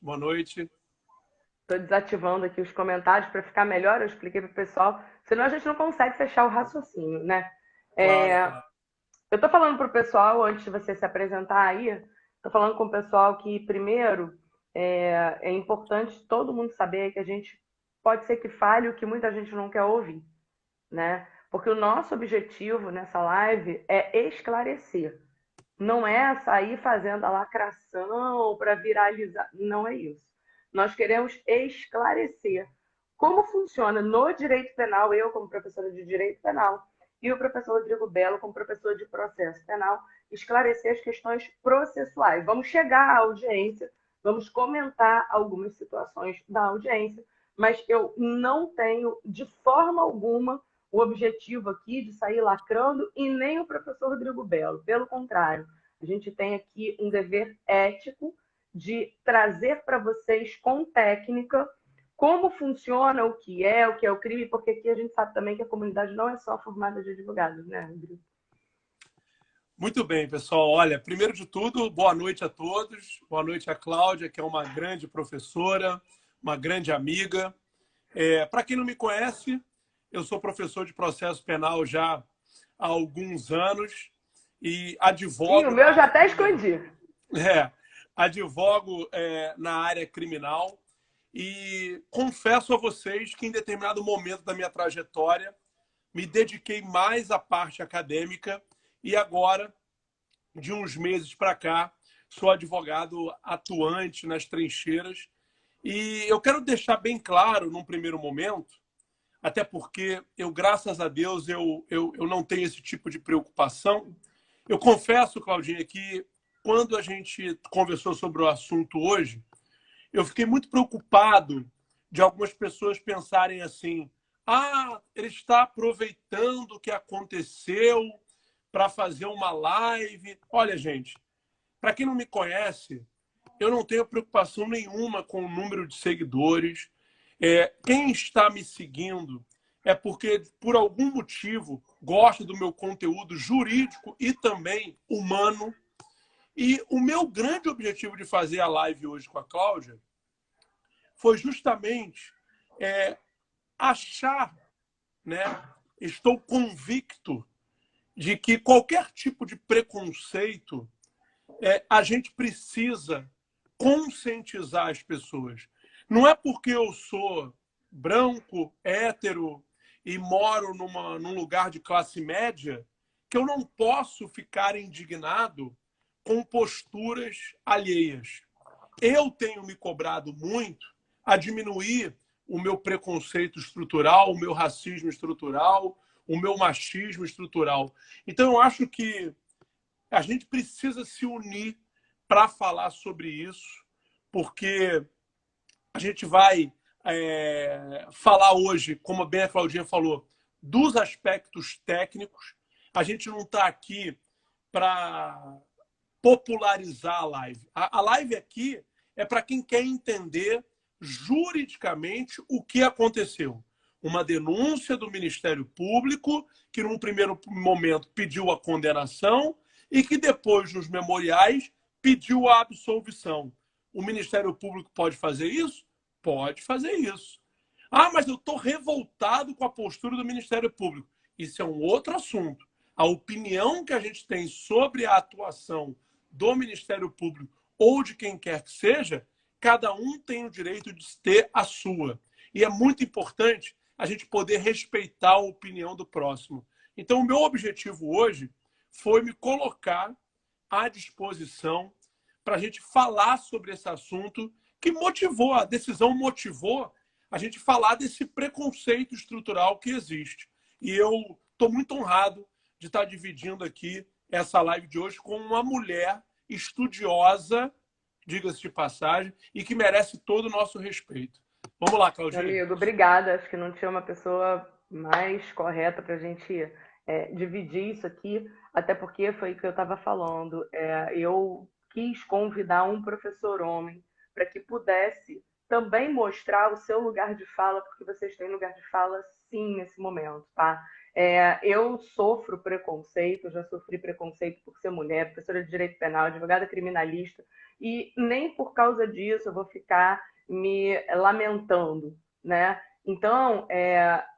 Boa noite. Estou desativando aqui os comentários para ficar melhor. Eu expliquei para o pessoal, senão a gente não consegue fechar o raciocínio, né? Claro, É, claro. eu estou falando para o pessoal, antes de você se apresentar aí, estou falando com o pessoal que, primeiro, é importante todo mundo saber que a gente pode ser que fale o que muita gente não quer ouvir, né? Porque o nosso objetivo nessa live é esclarecer. Não é sair fazendo a lacração para viralizar. Não é isso. Nós queremos esclarecer como funciona no direito penal, eu como professora de direito penal e o professor Rodrigo Belo como professor de processo penal, esclarecer as questões processuais. Vamos chegar à audiência, vamos comentar algumas situações da audiência, mas eu não tenho de forma alguma o objetivo aqui de sair lacrando e nem o professor Rodrigo Belo. Pelo contrário, a gente tem aqui um dever ético de trazer para vocês com técnica como funciona o que é o crime, porque aqui a gente sabe também que a comunidade não é só formada de advogados, né, Rodrigo? Muito bem, pessoal. Olha, primeiro de tudo, boa noite a todos. Boa noite a Cláudia, que é uma grande professora, uma grande amiga. Para quem não me conhece, eu sou professor de processo penal já há alguns anos e Ih, o advogo na meu já área até criminal. escondi. Advogo na área criminal e confesso a vocês que em determinado momento da minha trajetória me dediquei mais à parte acadêmica e agora, de uns meses para cá, sou advogado atuante nas trincheiras. E eu quero deixar bem claro, num primeiro momento, até porque eu, graças a Deus, eu não tenho esse tipo de preocupação. Eu confesso, Claudinha, que quando a gente conversou sobre o assunto hoje, eu fiquei muito preocupado de algumas pessoas pensarem assim: ah, ele está aproveitando o que aconteceu para fazer uma live. Olha, gente, para quem não me conhece, eu não tenho preocupação nenhuma com o número de seguidores. Quem está me seguindo é porque, por algum motivo, gosta do meu conteúdo jurídico e também humano. E o meu grande objetivo de fazer a live hoje com a Cláudia foi justamente achar, né? Estou convicto de que qualquer tipo de preconceito a gente precisa conscientizar as pessoas. Não é porque eu sou branco, hétero e moro num lugar de classe média que eu não posso ficar indignado com posturas alheias. Eu tenho me cobrado muito a diminuir o meu preconceito estrutural, o meu racismo estrutural, o meu machismo estrutural. Então, eu acho que a gente precisa se unir para falar sobre isso, porque a gente vai falar hoje, como bem a Claudinha falou, dos aspectos técnicos. A gente não está aqui para popularizar a live. A live aqui é para quem quer entender juridicamente o que aconteceu. Uma denúncia do Ministério Público, que num primeiro momento pediu a condenação e que depois, nos memoriais, pediu a absolvição. O Ministério Público pode fazer isso? Pode fazer isso. Ah, mas eu estou revoltado com a postura do Ministério Público. Isso é um outro assunto. A opinião que a gente tem sobre a atuação do Ministério Público ou de quem quer que seja, cada um tem o direito de ter a sua. E é muito importante a gente poder respeitar a opinião do próximo. Então, o meu objetivo hoje foi me colocar à disposição para a gente falar sobre esse assunto que motivou, a decisão motivou a gente falar desse preconceito estrutural que existe. E eu estou muito honrado de estar dividindo aqui essa live de hoje com uma mulher estudiosa, diga-se de passagem, e que merece todo o nosso respeito. Vamos lá, Meu Claudinha. amigo, obrigada. Acho que não tinha uma pessoa mais correta para a gente dividir isso aqui, até porque foi o que eu estava falando. Eu quis convidar um professor homem para que pudesse também mostrar o seu lugar de fala, porque vocês têm lugar de fala sim nesse momento, tá? Eu sofro preconceito, já sofri preconceito por ser mulher, professora de direito penal, advogada criminalista, e nem por causa disso eu vou ficar me lamentando, né? Então,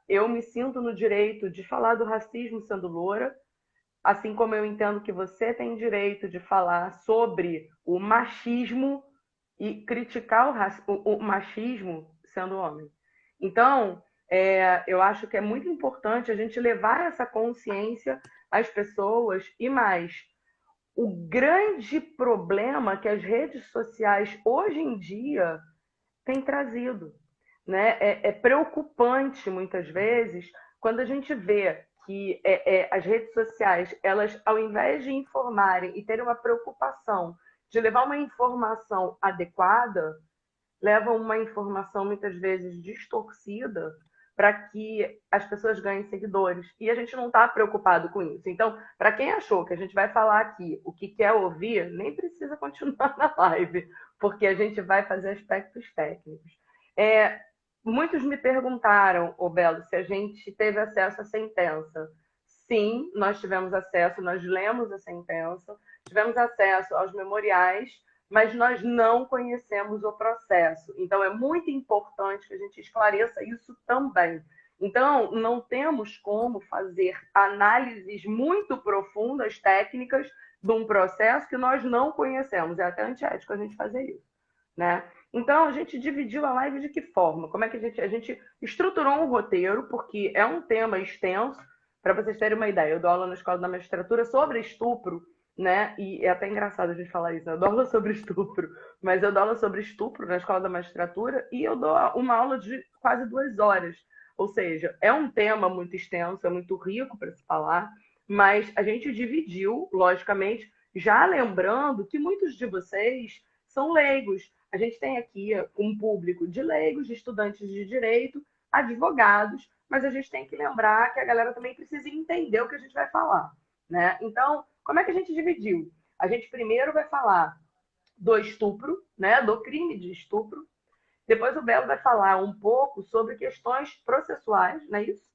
eu me sinto no direito de falar do racismo sendo loura, assim como eu entendo que você tem direito de falar sobre o machismo e criticar o machismo sendo homem. Então, eu acho que é muito importante a gente levar essa consciência às pessoas e mais. O grande problema que as redes sociais hoje em dia têm trazido, né? É preocupante muitas vezes quando a gente vê que as redes sociais, elas, ao invés de informarem e terem uma preocupação de levar uma informação adequada, levam uma informação muitas vezes distorcida para que as pessoas ganhem seguidores. E a gente não está preocupado com isso. Então, para quem achou que a gente vai falar aqui o que quer ouvir, nem precisa continuar na live, porque a gente vai fazer aspectos técnicos. Muitos me perguntaram, Belo, se a gente teve acesso à sentença. Sim, nós tivemos acesso, nós lemos a sentença, tivemos acesso aos memoriais, mas nós não conhecemos o processo. Então, é muito importante que a gente esclareça isso também. Então, não temos como fazer análises muito profundas, técnicas, de um processo que nós não conhecemos. É até antiético a gente fazer isso, né? Então, a gente dividiu a live de que forma? Como é que a gente estruturou um roteiro, porque é um tema extenso, para vocês terem uma ideia. Eu dou aula na Escola da Magistratura sobre estupro, né? E é até engraçado a gente falar isso, né? Eu dou aula sobre estupro, mas eu dou aula sobre estupro na Escola da Magistratura e eu dou uma aula de quase 2 horas. Ou seja, é um tema muito extenso, é muito rico para se falar, mas a gente dividiu, logicamente, já lembrando que muitos de vocês são leigos. A gente tem aqui um público de leigos, de estudantes de direito, advogados, mas a gente tem que lembrar que a galera também precisa entender o que a gente vai falar, né? Então, como é que a gente dividiu? A gente primeiro vai falar do estupro, né? Do crime de estupro. Depois o Belo vai falar um pouco sobre questões processuais, não é isso?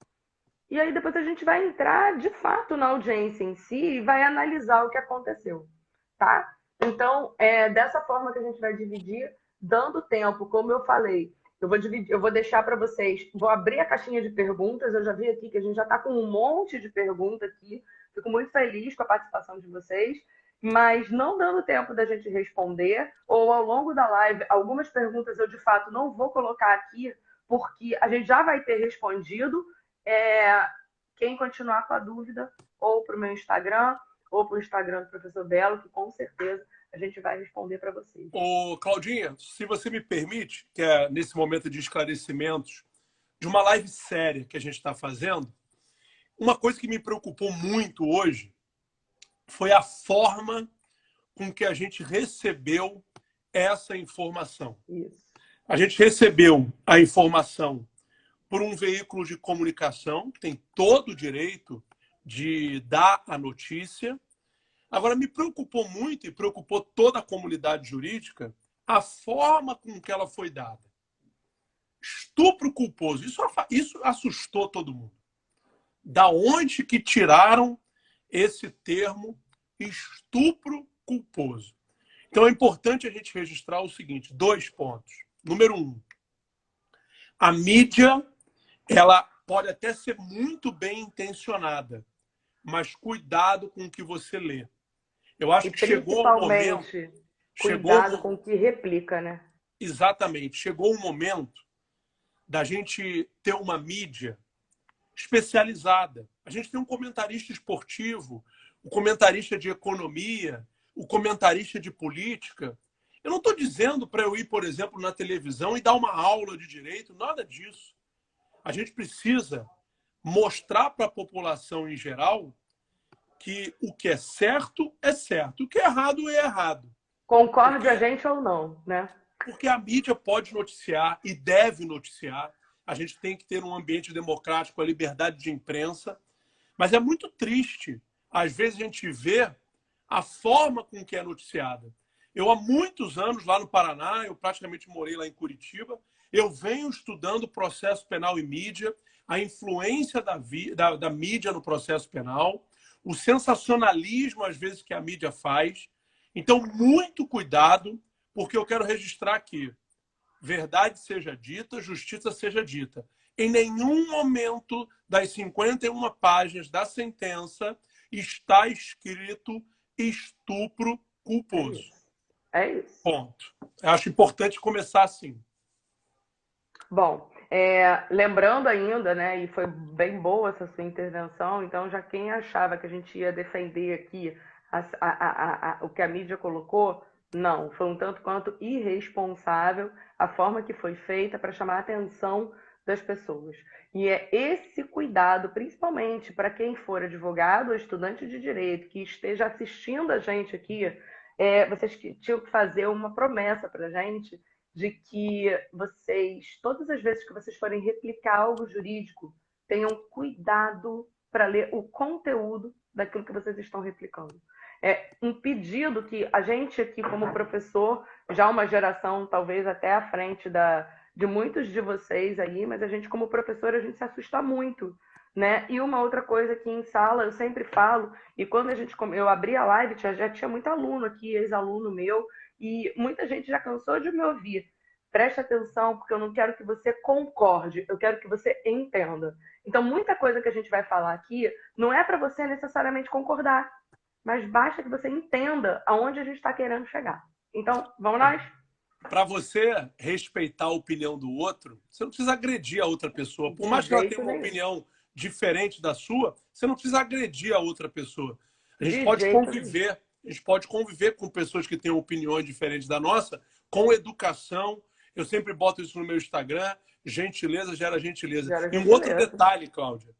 E aí depois a gente vai entrar, de fato, na audiência em si e vai analisar o que aconteceu, tá? Então, dessa forma que a gente vai dividir, dando tempo, como eu falei, eu vou deixar para vocês, vou abrir a caixinha de perguntas, eu já vi aqui que a gente já está com um monte de perguntas aqui, fico muito feliz com a participação de vocês, mas não dando tempo da gente responder, ou ao longo da live, algumas perguntas eu de fato não vou colocar aqui, porque a gente já vai ter respondido. Quem continuar com a dúvida, ou para o meu Instagram, ou para o Instagram do professor Belo, que com certeza a gente vai responder para vocês. Ô, Claudinha, se você me permite, que é nesse momento de esclarecimentos, de uma live séria que a gente está fazendo, uma coisa que me preocupou muito hoje foi a forma com que a gente recebeu essa informação. Isso. A gente recebeu a informação por um veículo de comunicação, que tem todo o direito de dar a notícia. Agora, me preocupou muito, e preocupou toda a comunidade jurídica, a forma com que ela foi dada. Estupro culposo. Isso assustou todo mundo. Da onde que tiraram esse termo estupro culposo? Então, é importante a gente registrar o seguinte, 2 pontos. Número 1, a mídia, ela pode até ser muito bem intencionada, mas cuidado com o que você lê. Eu acho que chegou o momento... Cuidado com o que replica, né? Exatamente. Chegou o momento da gente ter uma mídia especializada. A gente tem um comentarista esportivo, o comentarista de economia, o comentarista de política. Eu não estou dizendo para eu ir, por exemplo, na televisão e dar uma aula de direito, nada disso. A gente precisa mostrar para a população em geral que o que é certo, o que é errado. Concorde a gente ou não, né? Porque a mídia pode noticiar e deve noticiar. A gente tem que ter um ambiente democrático, a liberdade de imprensa. Mas é muito triste, às vezes, a gente vê a forma com que é noticiada. Eu, há muitos anos, lá no Paraná, eu praticamente morei lá em Curitiba, Eu venho estudando processo penal e mídia, a influência da mídia no processo penal, o sensacionalismo, às vezes, que a mídia faz. Então, muito cuidado, porque eu quero registrar aqui. Verdade seja dita, justiça seja dita. Em nenhum momento das 51 páginas da sentença está escrito estupro culposo. É isso. Ponto. Eu acho importante começar assim. Bom, lembrando ainda, né, e foi bem boa essa sua intervenção, então já quem achava que a gente ia defender aqui o que a mídia colocou, não, foi um tanto quanto irresponsável a forma que foi feita para chamar a atenção das pessoas. E é esse cuidado, principalmente para quem for advogado ou estudante de direito, que esteja assistindo a gente aqui, vocês tinham que fazer uma promessa para a gente de que vocês, todas as vezes que vocês forem replicar algo jurídico, tenham cuidado para ler o conteúdo daquilo que vocês estão replicando. É um pedido que a gente aqui, como professor, já uma geração talvez até à frente de muitos de vocês aí, mas a gente como professor, a gente se assusta muito, né? E uma outra coisa que em sala eu sempre falo, e quando eu abri a live, já tinha muito aluno aqui, ex-aluno meu, e muita gente já cansou de me ouvir. Preste atenção, porque eu não quero que você concorde, eu quero que você entenda. Então, muita coisa que a gente vai falar aqui não é para você necessariamente concordar, mas basta que você entenda aonde a gente está querendo chegar. Então, vamos nós? Para você respeitar a opinião do outro, você não precisa agredir a outra pessoa. Por mais que ela tenha uma opinião diferente da sua, você não precisa agredir a outra pessoa. A gente pode conviver. A gente pode conviver com pessoas que têm opiniões diferentes da nossa, com educação. Eu sempre boto isso no meu Instagram. Gentileza gera gentileza. E um outro detalhe, Cláudia.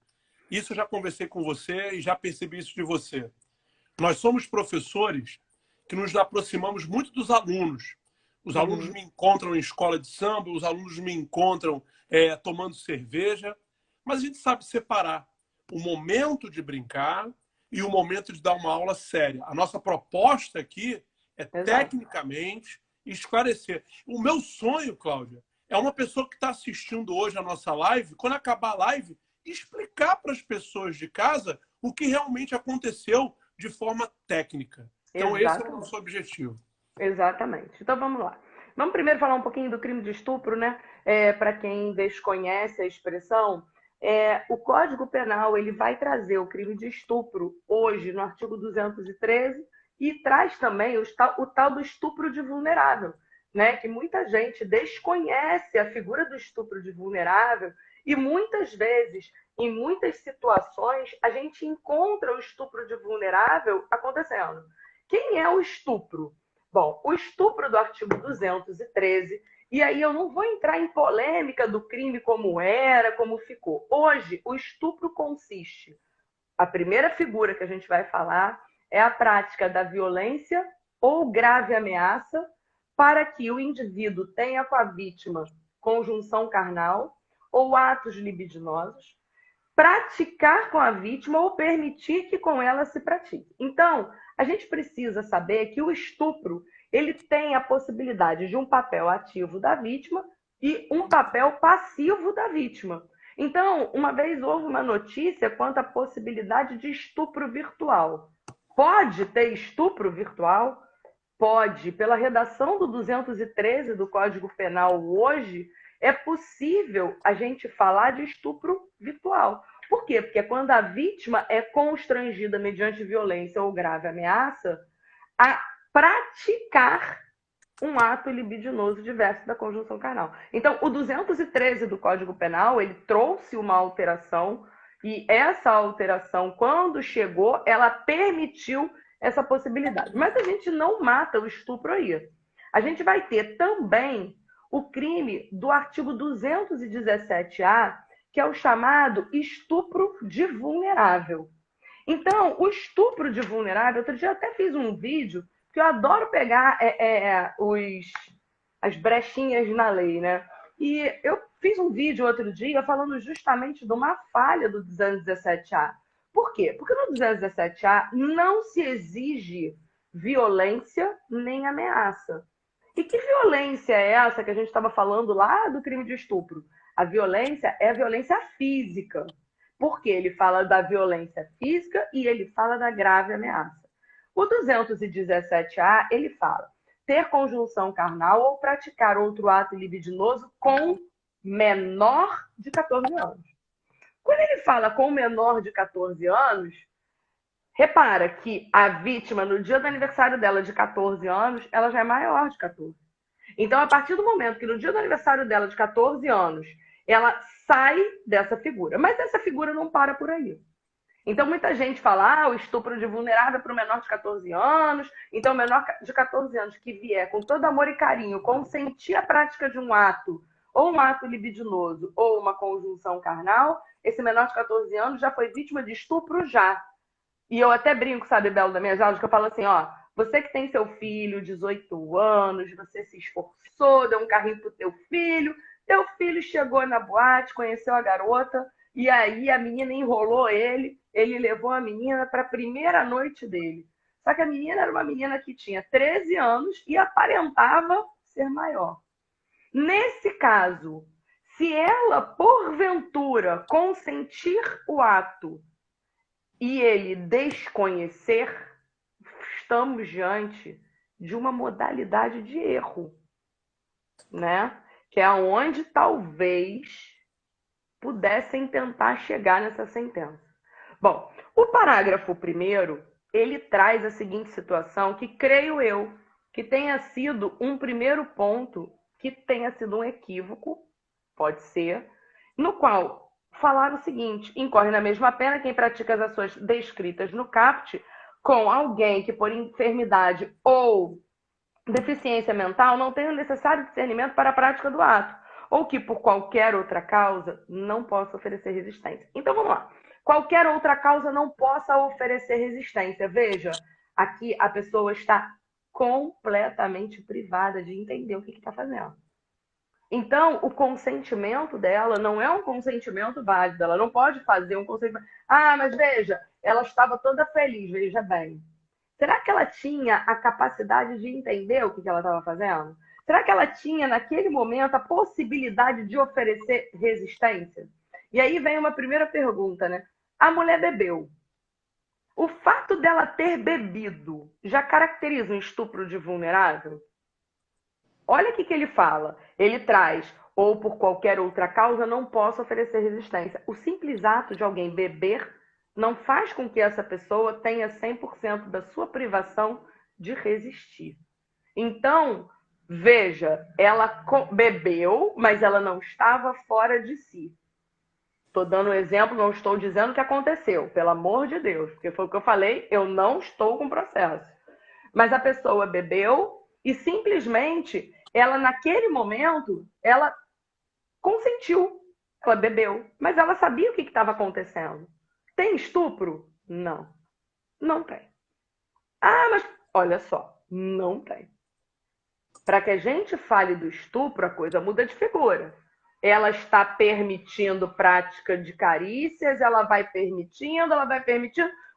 Isso eu já conversei com você e já percebi isso de você. Nós somos professores que nos aproximamos muito dos alunos. Os alunos me encontram em escola de samba, os alunos me encontram tomando cerveja. Mas a gente sabe separar o momento de brincar e o momento de dar uma aula séria. A nossa proposta aqui é, tecnicamente, esclarecer. O meu sonho, Cláudia, é uma pessoa que está assistindo hoje a nossa live, quando acabar a live, explicar para as pessoas de casa o que realmente aconteceu de forma técnica. Então, esse é o nosso objetivo. Exatamente. Então, vamos lá. Vamos primeiro falar um pouquinho do crime de estupro, né? Para quem desconhece a expressão, o Código Penal ele vai trazer o crime de estupro hoje no artigo 213 e traz também o tal do estupro de vulnerável, né? Que muita gente desconhece a figura do estupro de vulnerável e muitas vezes, em muitas situações, a gente encontra o estupro de vulnerável acontecendo. Quem é o estupro? Bom, o estupro do artigo 213, e aí eu não vou entrar em polêmica do crime como era, como ficou. Hoje, o estupro consiste, a primeira figura que a gente vai falar é a prática da violência ou grave ameaça para que o indivíduo tenha com a vítima conjunção carnal ou atos libidinosos, praticar com a vítima ou permitir que com ela se pratique. Então, a gente precisa saber que o estupro ele tem a possibilidade de um papel ativo da vítima e um papel passivo da vítima. Então, uma vez houve uma notícia quanto à possibilidade de estupro virtual. Pode ter estupro virtual? Pode. Pela redação do 213 do Código Penal hoje, é possível a gente falar de estupro virtual. Por quê? Porque quando a vítima é constrangida mediante violência ou grave ameaça a praticar um ato libidinoso diverso da conjunção carnal. Então, o 213 do Código Penal, ele trouxe uma alteração e essa alteração, quando chegou, ela permitiu essa possibilidade. Mas a gente não mata o estupro aí. A gente vai ter também o crime do artigo 217-A, que é o chamado estupro de vulnerável. Então, o estupro de vulnerável, outro dia eu até fiz um vídeo que eu adoro pegar as brechinhas na lei, né? E eu fiz um vídeo outro dia falando justamente de uma falha do 217-A. Por quê? Porque no 217-A não se exige violência nem ameaça. E que violência é essa que a gente estava falando lá do crime de estupro? A violência é a violência física. Porque ele fala da violência física e ele fala da grave ameaça. O 217A, ele fala ter conjunção carnal ou praticar outro ato libidinoso com menor de 14 anos. Quando ele fala com menor de 14 anos, repara que a vítima, no dia do aniversário dela de 14 anos, ela já é maior de 14. Então, a partir do momento que no dia do aniversário dela de 14 anos, ela sai dessa figura. Mas essa figura não para por aí. Então, muita gente fala, o estupro de vulnerável para o menor de 14 anos. Então, o menor de 14 anos que vier com todo amor e carinho, consentir a prática de um ato, ou um ato libidinoso, ou uma conjunção carnal, esse menor de 14 anos já foi vítima de estupro já. E eu até brinco, sabe, Belo, das minhas aulas, que eu falo assim, você que tem seu filho, 18 anos, você se esforçou, deu um carrinho pro teu filho chegou na boate, conheceu a garota, e aí a menina enrolou ele levou a menina para a primeira noite dele. Só que a menina era uma menina que tinha 13 anos e aparentava ser maior. Nesse caso, se ela, porventura, consentir o ato e ele desconhecer, estamos diante de uma modalidade de erro, né? Que é onde talvez pudessem tentar chegar nessa sentença. Bom, o parágrafo 1º, ele traz a seguinte situação que creio eu que tenha sido um primeiro ponto, que tenha sido um equívoco, pode ser, no qual falaram o seguinte: incorre na mesma pena quem pratica as ações descritas no caput com alguém que por enfermidade ou deficiência mental não tem o necessário discernimento para a prática do ato, ou que por qualquer outra causa não possa oferecer resistência. Então vamos lá. Qualquer outra causa não possa oferecer resistência. Veja, aqui a pessoa está completamente privada de entender o que está fazendo. Então, o consentimento dela não é um consentimento válido. Ela não pode fazer um consentimento. Mas veja, ela estava toda feliz, veja bem. Será que ela tinha a capacidade de entender o que ela estava fazendo? Será que ela tinha, naquele momento, a possibilidade de oferecer resistência? E aí vem uma primeira pergunta, né? A mulher bebeu. O fato dela ter bebido já caracteriza um estupro de vulnerável? Olha o que ele fala. Ele traz, ou por qualquer outra causa, não posso oferecer resistência. O simples ato de alguém beber não faz com que essa pessoa tenha 100% da sua privação de resistir. Então, veja, ela bebeu, mas ela não estava fora de si. Estou dando um exemplo, não estou dizendo o que aconteceu, pelo amor de Deus, porque foi o que eu falei, eu não estou com processo. Mas a pessoa bebeu e simplesmente, ela naquele momento, ela consentiu. Ela bebeu, mas ela sabia o que estava acontecendo. Tem estupro? Não. Não tem. Mas olha só, não tem. Para que a gente fale do estupro, a coisa muda de figura. Ela está permitindo prática de carícias, ela vai permitindo.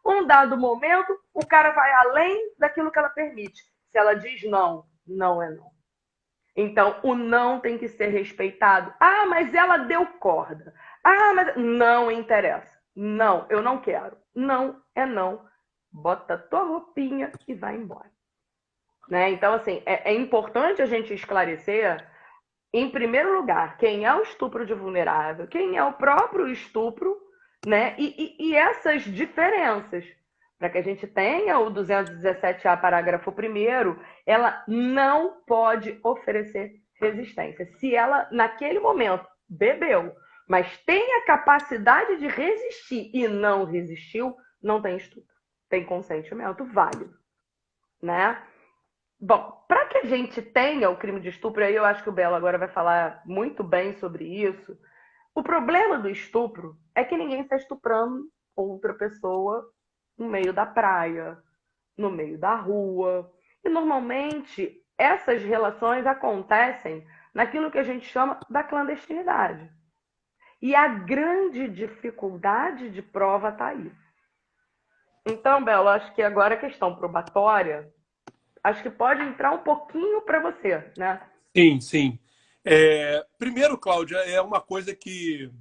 Um dado momento, o cara vai além daquilo que ela permite. Se ela diz não, não é não. Então, o não tem que ser respeitado. Mas ela deu corda. Mas não interessa. Não, eu não quero. Não é não. Bota a tua roupinha e vai embora. Né? Então, assim, é importante a gente esclarecer, em primeiro lugar, quem é o estupro de vulnerável, quem é o próprio estupro, né? E essas diferenças. Para que a gente tenha o 217A, parágrafo 1º, ela não pode oferecer resistência. Se ela, naquele momento, bebeu, mas tem a capacidade de resistir e não resistiu, não tem estupro. Tem consentimento válido, né? Bom, para que a gente tenha o crime de estupro, aí eu acho que o Belo agora vai falar muito bem sobre isso. O problema do estupro é que ninguém está estuprando outra pessoa no meio da praia, no meio da rua. E normalmente essas relações acontecem naquilo que a gente chama da clandestinidade. E a grande dificuldade de prova está aí. Então, Belo, acho que agora a questão probatória acho que pode entrar um pouquinho para você, né? Sim, sim. Primeiro, Cláudia, é uma coisa que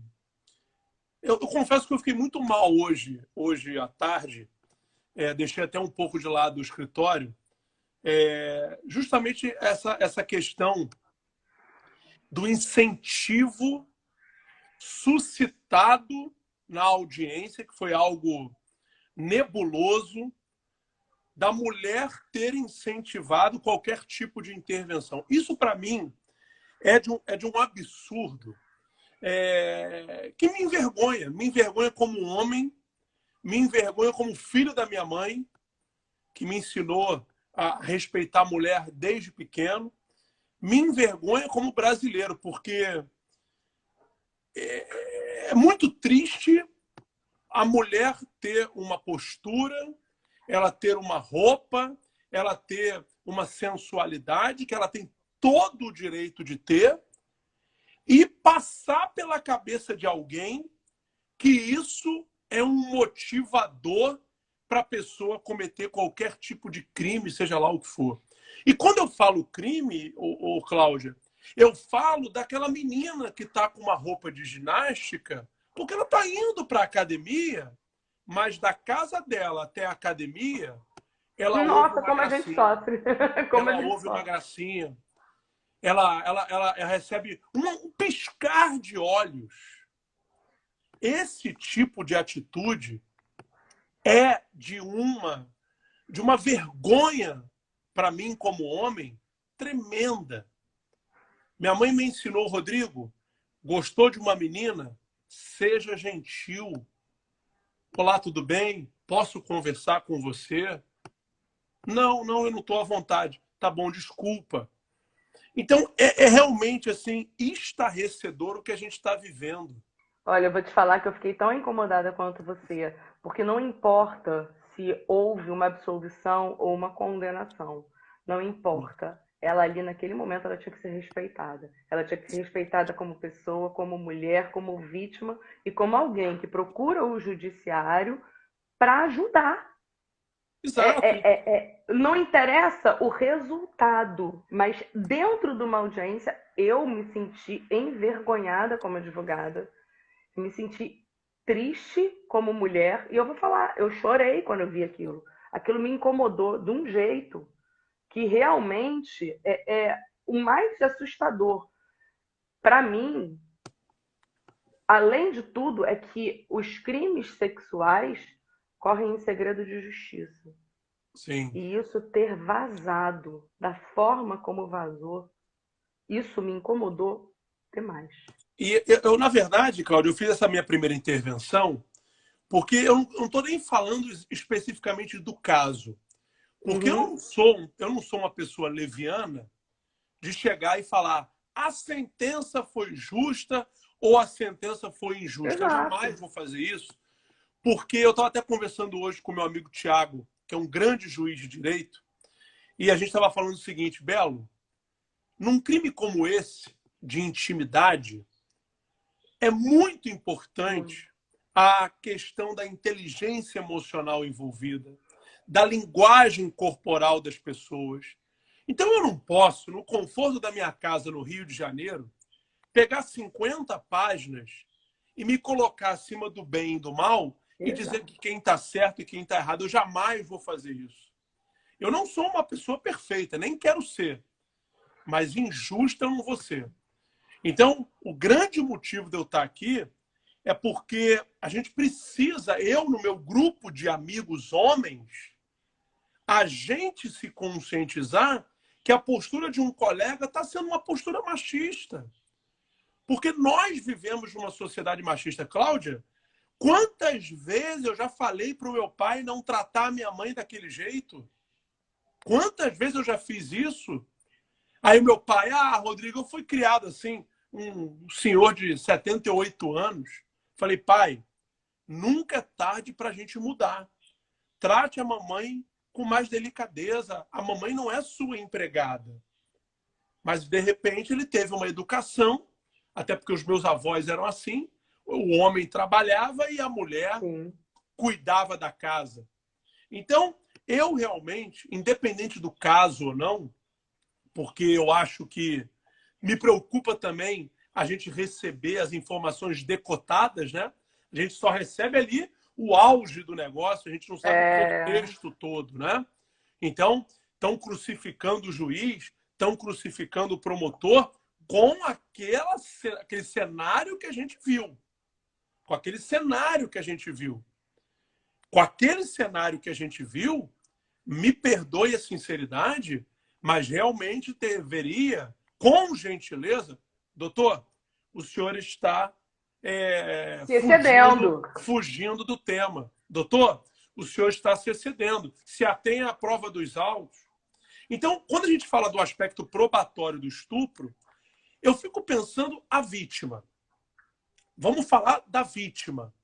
eu confesso que eu fiquei muito mal hoje à tarde. Deixei até um pouco de lado o escritório. Justamente essa questão do incentivo suscitado na audiência, que foi algo nebuloso, da mulher ter incentivado qualquer tipo de intervenção. Isso, para mim, é de um absurdo que me envergonha. Me envergonha como homem, me envergonha como filho da minha mãe, que me ensinou a respeitar a mulher desde pequeno. Me envergonha como brasileiro, porque é muito triste a mulher ter uma postura, ela ter uma roupa, ela ter uma sensualidade que ela tem todo o direito de ter e passar pela cabeça de alguém que isso é um motivador para a pessoa cometer qualquer tipo de crime, seja lá o que for. E quando eu falo crime, Cláudia, eu falo daquela menina que está com uma roupa de ginástica, porque ela está indo para a academia, mas da casa dela até a academia, ela ouve Nossa, uma como a gente gracinha. sofre. Como a Ela gente ouve uma sofre. gracinha. Ela recebe um piscar de olhos. Esse tipo de atitude é de uma vergonha para mim como homem tremenda. Minha mãe me ensinou, Rodrigo, gostou de uma menina? Seja gentil. Olá, tudo bem? Posso conversar com você? Não, eu não estou à vontade. Tá bom, desculpa. Então, é realmente assim estarrecedor o que a gente está vivendo. Olha, eu vou te falar que eu fiquei tão incomodada quanto você, porque não importa se houve uma absolvição ou uma condenação, não importa. Ela ali naquele momento ela tinha que ser respeitada. Ela tinha que ser respeitada como pessoa, como mulher, como vítima e como alguém que procura o judiciário para ajudar. Exato. Não interessa o resultado, mas dentro de uma audiência eu me senti envergonhada como advogada, me senti triste como mulher, e eu vou falar, eu chorei quando eu vi aquilo. Aquilo me incomodou de um jeito que realmente é o mais assustador. Para mim, além de tudo, é que os crimes sexuais correm em segredo de justiça. Sim. E isso ter vazado da forma como vazou, isso me incomodou demais. E na verdade, Cláudio, eu fiz essa minha primeira intervenção porque eu não estou nem falando especificamente do caso. Porque Uhum. eu não sou uma pessoa leviana de chegar e falar a sentença foi justa ou a sentença foi injusta. Eu Exato. jamais vou fazer isso, porque eu estava até conversando hoje com meu amigo Tiago, que é um grande juiz de direito, e a gente estava falando o seguinte, Belo, num crime como esse, de intimidade, é muito importante a questão da inteligência emocional envolvida, da linguagem corporal das pessoas. Então eu não posso, no conforto da minha casa no Rio de Janeiro, pegar 50 páginas e me colocar acima do bem e do mal e dizer Exato. que quem está certo e quem está errado. Eu jamais vou fazer isso. Eu não sou uma pessoa perfeita, nem quero ser, mas injusta eu não vou ser. Então, o grande motivo de eu estar aqui é porque a gente precisa, eu no meu grupo de amigos homens, a gente se conscientizar que a postura de um colega está sendo uma postura machista. Porque nós vivemos numa sociedade machista. Cláudia, quantas vezes eu já falei para o meu pai não tratar a minha mãe daquele jeito? Quantas vezes eu já fiz isso? Aí o meu pai, Rodrigo, eu fui criado assim, um senhor de 78 anos. Falei, pai, nunca é tarde para a gente mudar. Trate a mamãe com mais delicadeza. A mamãe não é sua empregada. Mas, de repente, ele teve uma educação, até porque os meus avós eram assim, o homem trabalhava e a mulher Sim. cuidava da casa. Então, Eu realmente, independente do caso ou não, porque eu acho que me preocupa também a gente receber as informações decotadas, né? A gente só recebe ali o auge do negócio, a gente não sabe o contexto todo, né? Então, estão crucificando o juiz, estão crucificando o promotor com aquele cenário que a gente viu. Com aquele cenário que a gente viu. Com aquele cenário que a gente viu, me perdoe a sinceridade, mas realmente deveria, com gentileza, doutor, o senhor está se excedendo. fugindo do tema. Doutor, o senhor está se excedendo. Se atenha à prova dos autos. Então, quando a gente fala do aspecto probatório do estupro, eu fico pensando a vítima. Vamos falar da vítima,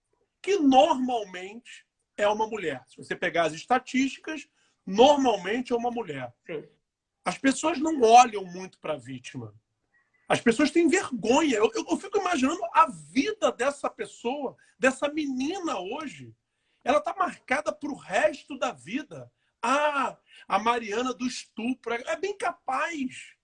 que normalmente é uma mulher. Se você pegar as estatísticas, normalmente é uma mulher. Sim. As pessoas não olham muito para a vítima. As pessoas têm vergonha. Eu fico imaginando a vida dessa pessoa, dessa menina hoje. Ela está marcada para o resto da vida. Ah, a Mariana do estupro. É bem capaz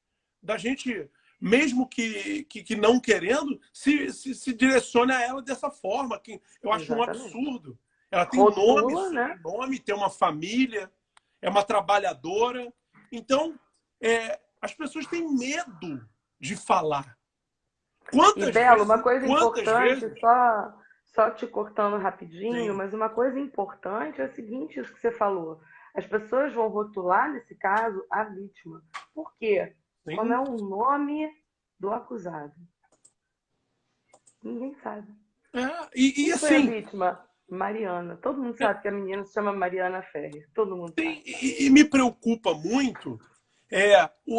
da gente, mesmo que não querendo, se direcione a ela dessa forma. Que eu acho um absurdo. Ela tem nome, sobrenome, tem uma família, é uma trabalhadora. Então, as pessoas têm medo de falar. E, Belo, uma coisa importante, só te cortando rapidinho, mas uma coisa importante é o seguinte, isso que você falou. As pessoas vão rotular, nesse caso, a vítima. Por quê? Sim. Como é o nome do acusado. Ninguém sabe. E assim... foi a vítima? Mariana. Todo mundo sabe que a menina se chama Mariana Ferrer. Todo mundo sabe. E me preocupa muito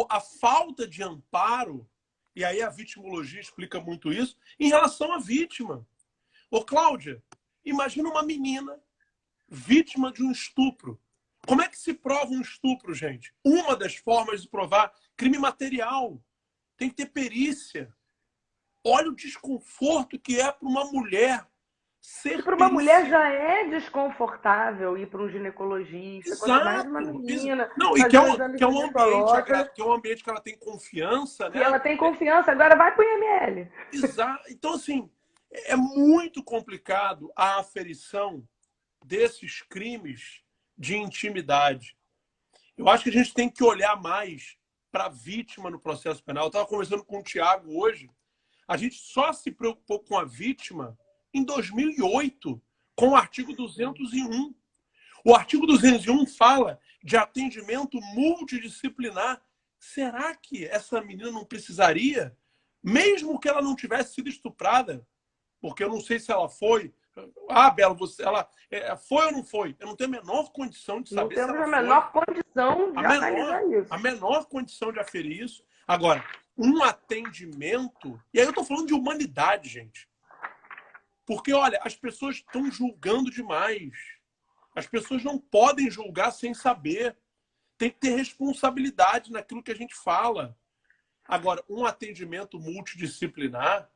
a falta de amparo, e aí a vitimologia explica muito isso, em relação à vítima. Ô, Cláudia, imagina uma menina vítima de um estupro. Como é que se prova um estupro, gente? Uma das formas de provar crime material. Tem que ter perícia. Olha o desconforto que é para uma mulher. Para uma mulher já é desconfortável ir para um ginecologista, quanto mais uma menina. Não, e que é um ambiente que ela tem confiança, né? Que ela tem confiança, agora vai para o IML. Exato. Então, assim, é muito complicado a aferição desses crimes de intimidade. Eu acho que a gente tem que olhar mais para a vítima no processo penal. Eu estava conversando com o Tiago hoje. A gente só se preocupou com a vítima em 2008, com o artigo 201. O artigo 201 fala de atendimento multidisciplinar. Será que essa menina não precisaria, mesmo que ela não tivesse sido estuprada? Porque eu não sei se ela foi. Ah, Belo, ela foi ou não foi? Eu não tenho a menor condição de saber se ela foi. Não temos a menor condição de analisar isso. A menor condição de aferir isso. Agora, um atendimento... E aí eu estou falando de humanidade, gente. Porque, olha, as pessoas estão julgando demais. As pessoas não podem julgar sem saber. Tem que ter responsabilidade naquilo que a gente fala. Agora, um atendimento multidisciplinar,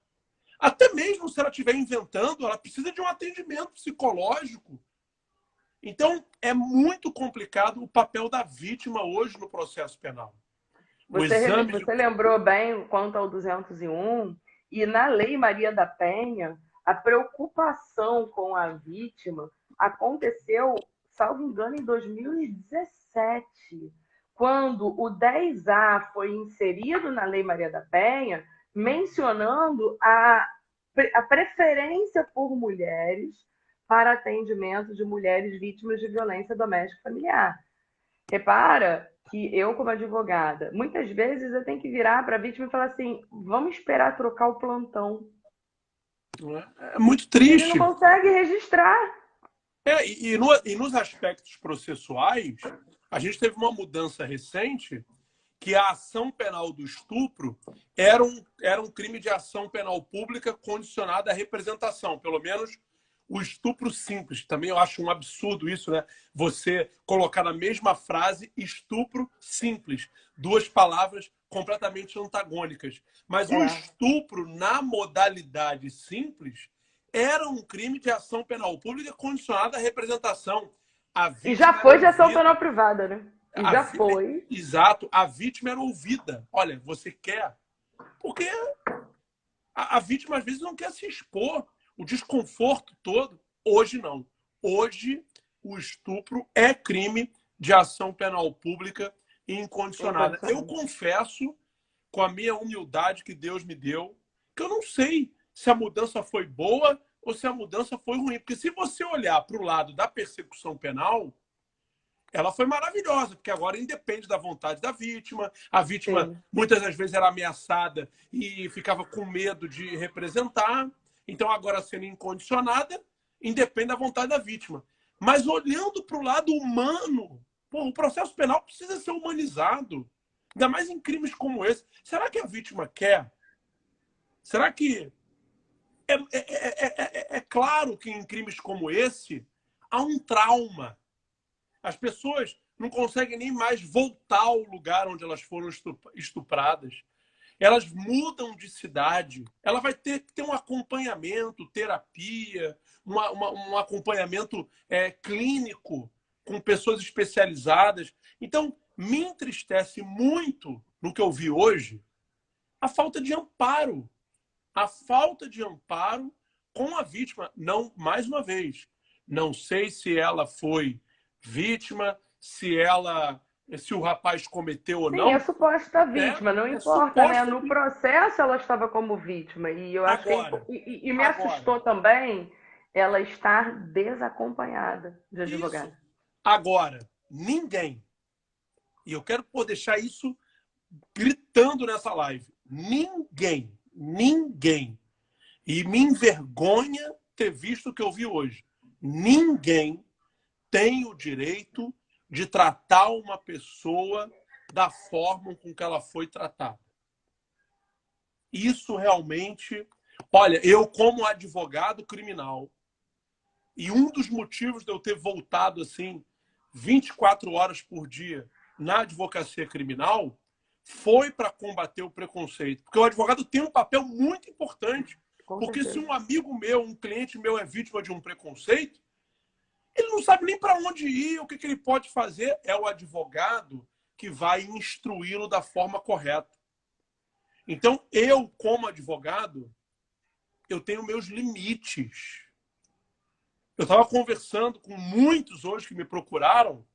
até mesmo se ela estiver inventando, ela precisa de um atendimento psicológico. Então, é muito complicado o papel da vítima hoje no processo penal. Você lembrou bem quanto ao 201, e na Lei Maria da Penha, a preocupação com a vítima aconteceu, salvo engano, em 2017, quando o 10A foi inserido na Lei Maria da Penha, mencionando a preferência por mulheres para atendimento de mulheres vítimas de violência doméstica e familiar. Repara que eu, como advogada, muitas vezes eu tenho que virar para a vítima e falar assim, vamos esperar trocar o plantão. É muito triste. Ele não consegue registrar. E nos aspectos processuais, a gente teve uma mudança recente que a ação penal do estupro era um crime de ação penal pública condicionada à representação, pelo menos o estupro simples. Também eu acho um absurdo isso, né? Você colocar na mesma frase estupro simples. Duas palavras completamente antagônicas. Mas o estupro na modalidade simples era um crime de ação penal pública condicionada à representação. A E já vítima era foi de ação ouvida. penal privada, né? E A já vi- foi. Exato. A vítima era ouvida. Olha, você quer? Porque a vítima, às vezes, não quer se expor. O desconforto todo. Hoje, não. Hoje, o estupro é crime de ação penal pública e incondicionada. Eu confesso, com a minha humildade que Deus me deu, que eu não sei se a mudança foi boa ou se a mudança foi ruim. Porque se você olhar para o lado da persecução penal, ela foi maravilhosa, porque agora independe da vontade da vítima. A vítima, Sim. muitas das vezes, era ameaçada e ficava com medo de representar. Então, agora sendo incondicionada, independe da vontade da vítima. Mas olhando para o lado humano, pô, o processo penal precisa ser humanizado. Ainda mais em crimes como esse. Será que a vítima quer? Será que... É claro que em crimes como esse há um trauma. As pessoas não conseguem nem mais voltar ao lugar onde elas foram estupradas. Elas mudam de cidade. Ela vai ter que ter um acompanhamento, terapia, um acompanhamento clínico com pessoas especializadas. Então, me entristece muito no que eu vi hoje a falta de amparo. A falta de amparo com a vítima. Não, mais uma vez, não sei se ela foi vítima, se o rapaz cometeu ou Sim, é não, suposta vítima, não é importa, né? suposta No vítima. processo ela estava como vítima. E eu acho que Agora, e me assustou também ela estar desacompanhada de isso. advogado. Agora, ninguém, e eu quero deixar isso gritando nessa live, ninguém, e me envergonha ter visto o que eu vi hoje, ninguém tem o direito de tratar uma pessoa da forma com que ela foi tratada. Isso realmente... Olha, eu como advogado criminal, e um dos motivos de eu ter voltado assim 24 horas por dia na advocacia criminal foi para combater o preconceito. Porque o advogado tem um papel muito importante. Porque se um amigo meu, um cliente meu é vítima de um preconceito, ele não sabe nem para onde ir, o que ele pode fazer. É o advogado que vai instruí-lo da forma correta. Então, eu, como advogado, eu tenho meus limites. Eu estava conversando com muitos hoje que me procuraram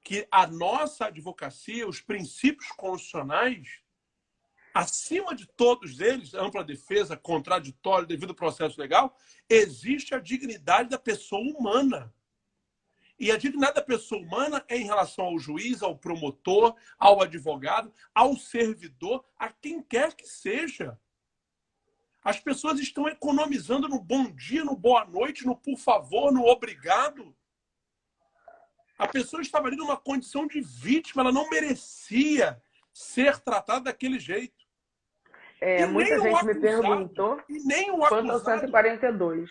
que a nossa advocacia, os princípios constitucionais, acima de todos eles, ampla defesa, contraditório, devido processo legal, existe a dignidade da pessoa humana. E a dignidade da pessoa humana é em relação ao juiz, ao promotor, ao advogado, ao servidor, a quem quer que seja. As pessoas estão economizando no bom dia, no boa noite, no por favor, no obrigado. A pessoa estava ali numa condição de vítima, ela não merecia ser tratada daquele jeito. E nem Muita o gente me acusado, perguntou e nem o quanto ao acusado, 142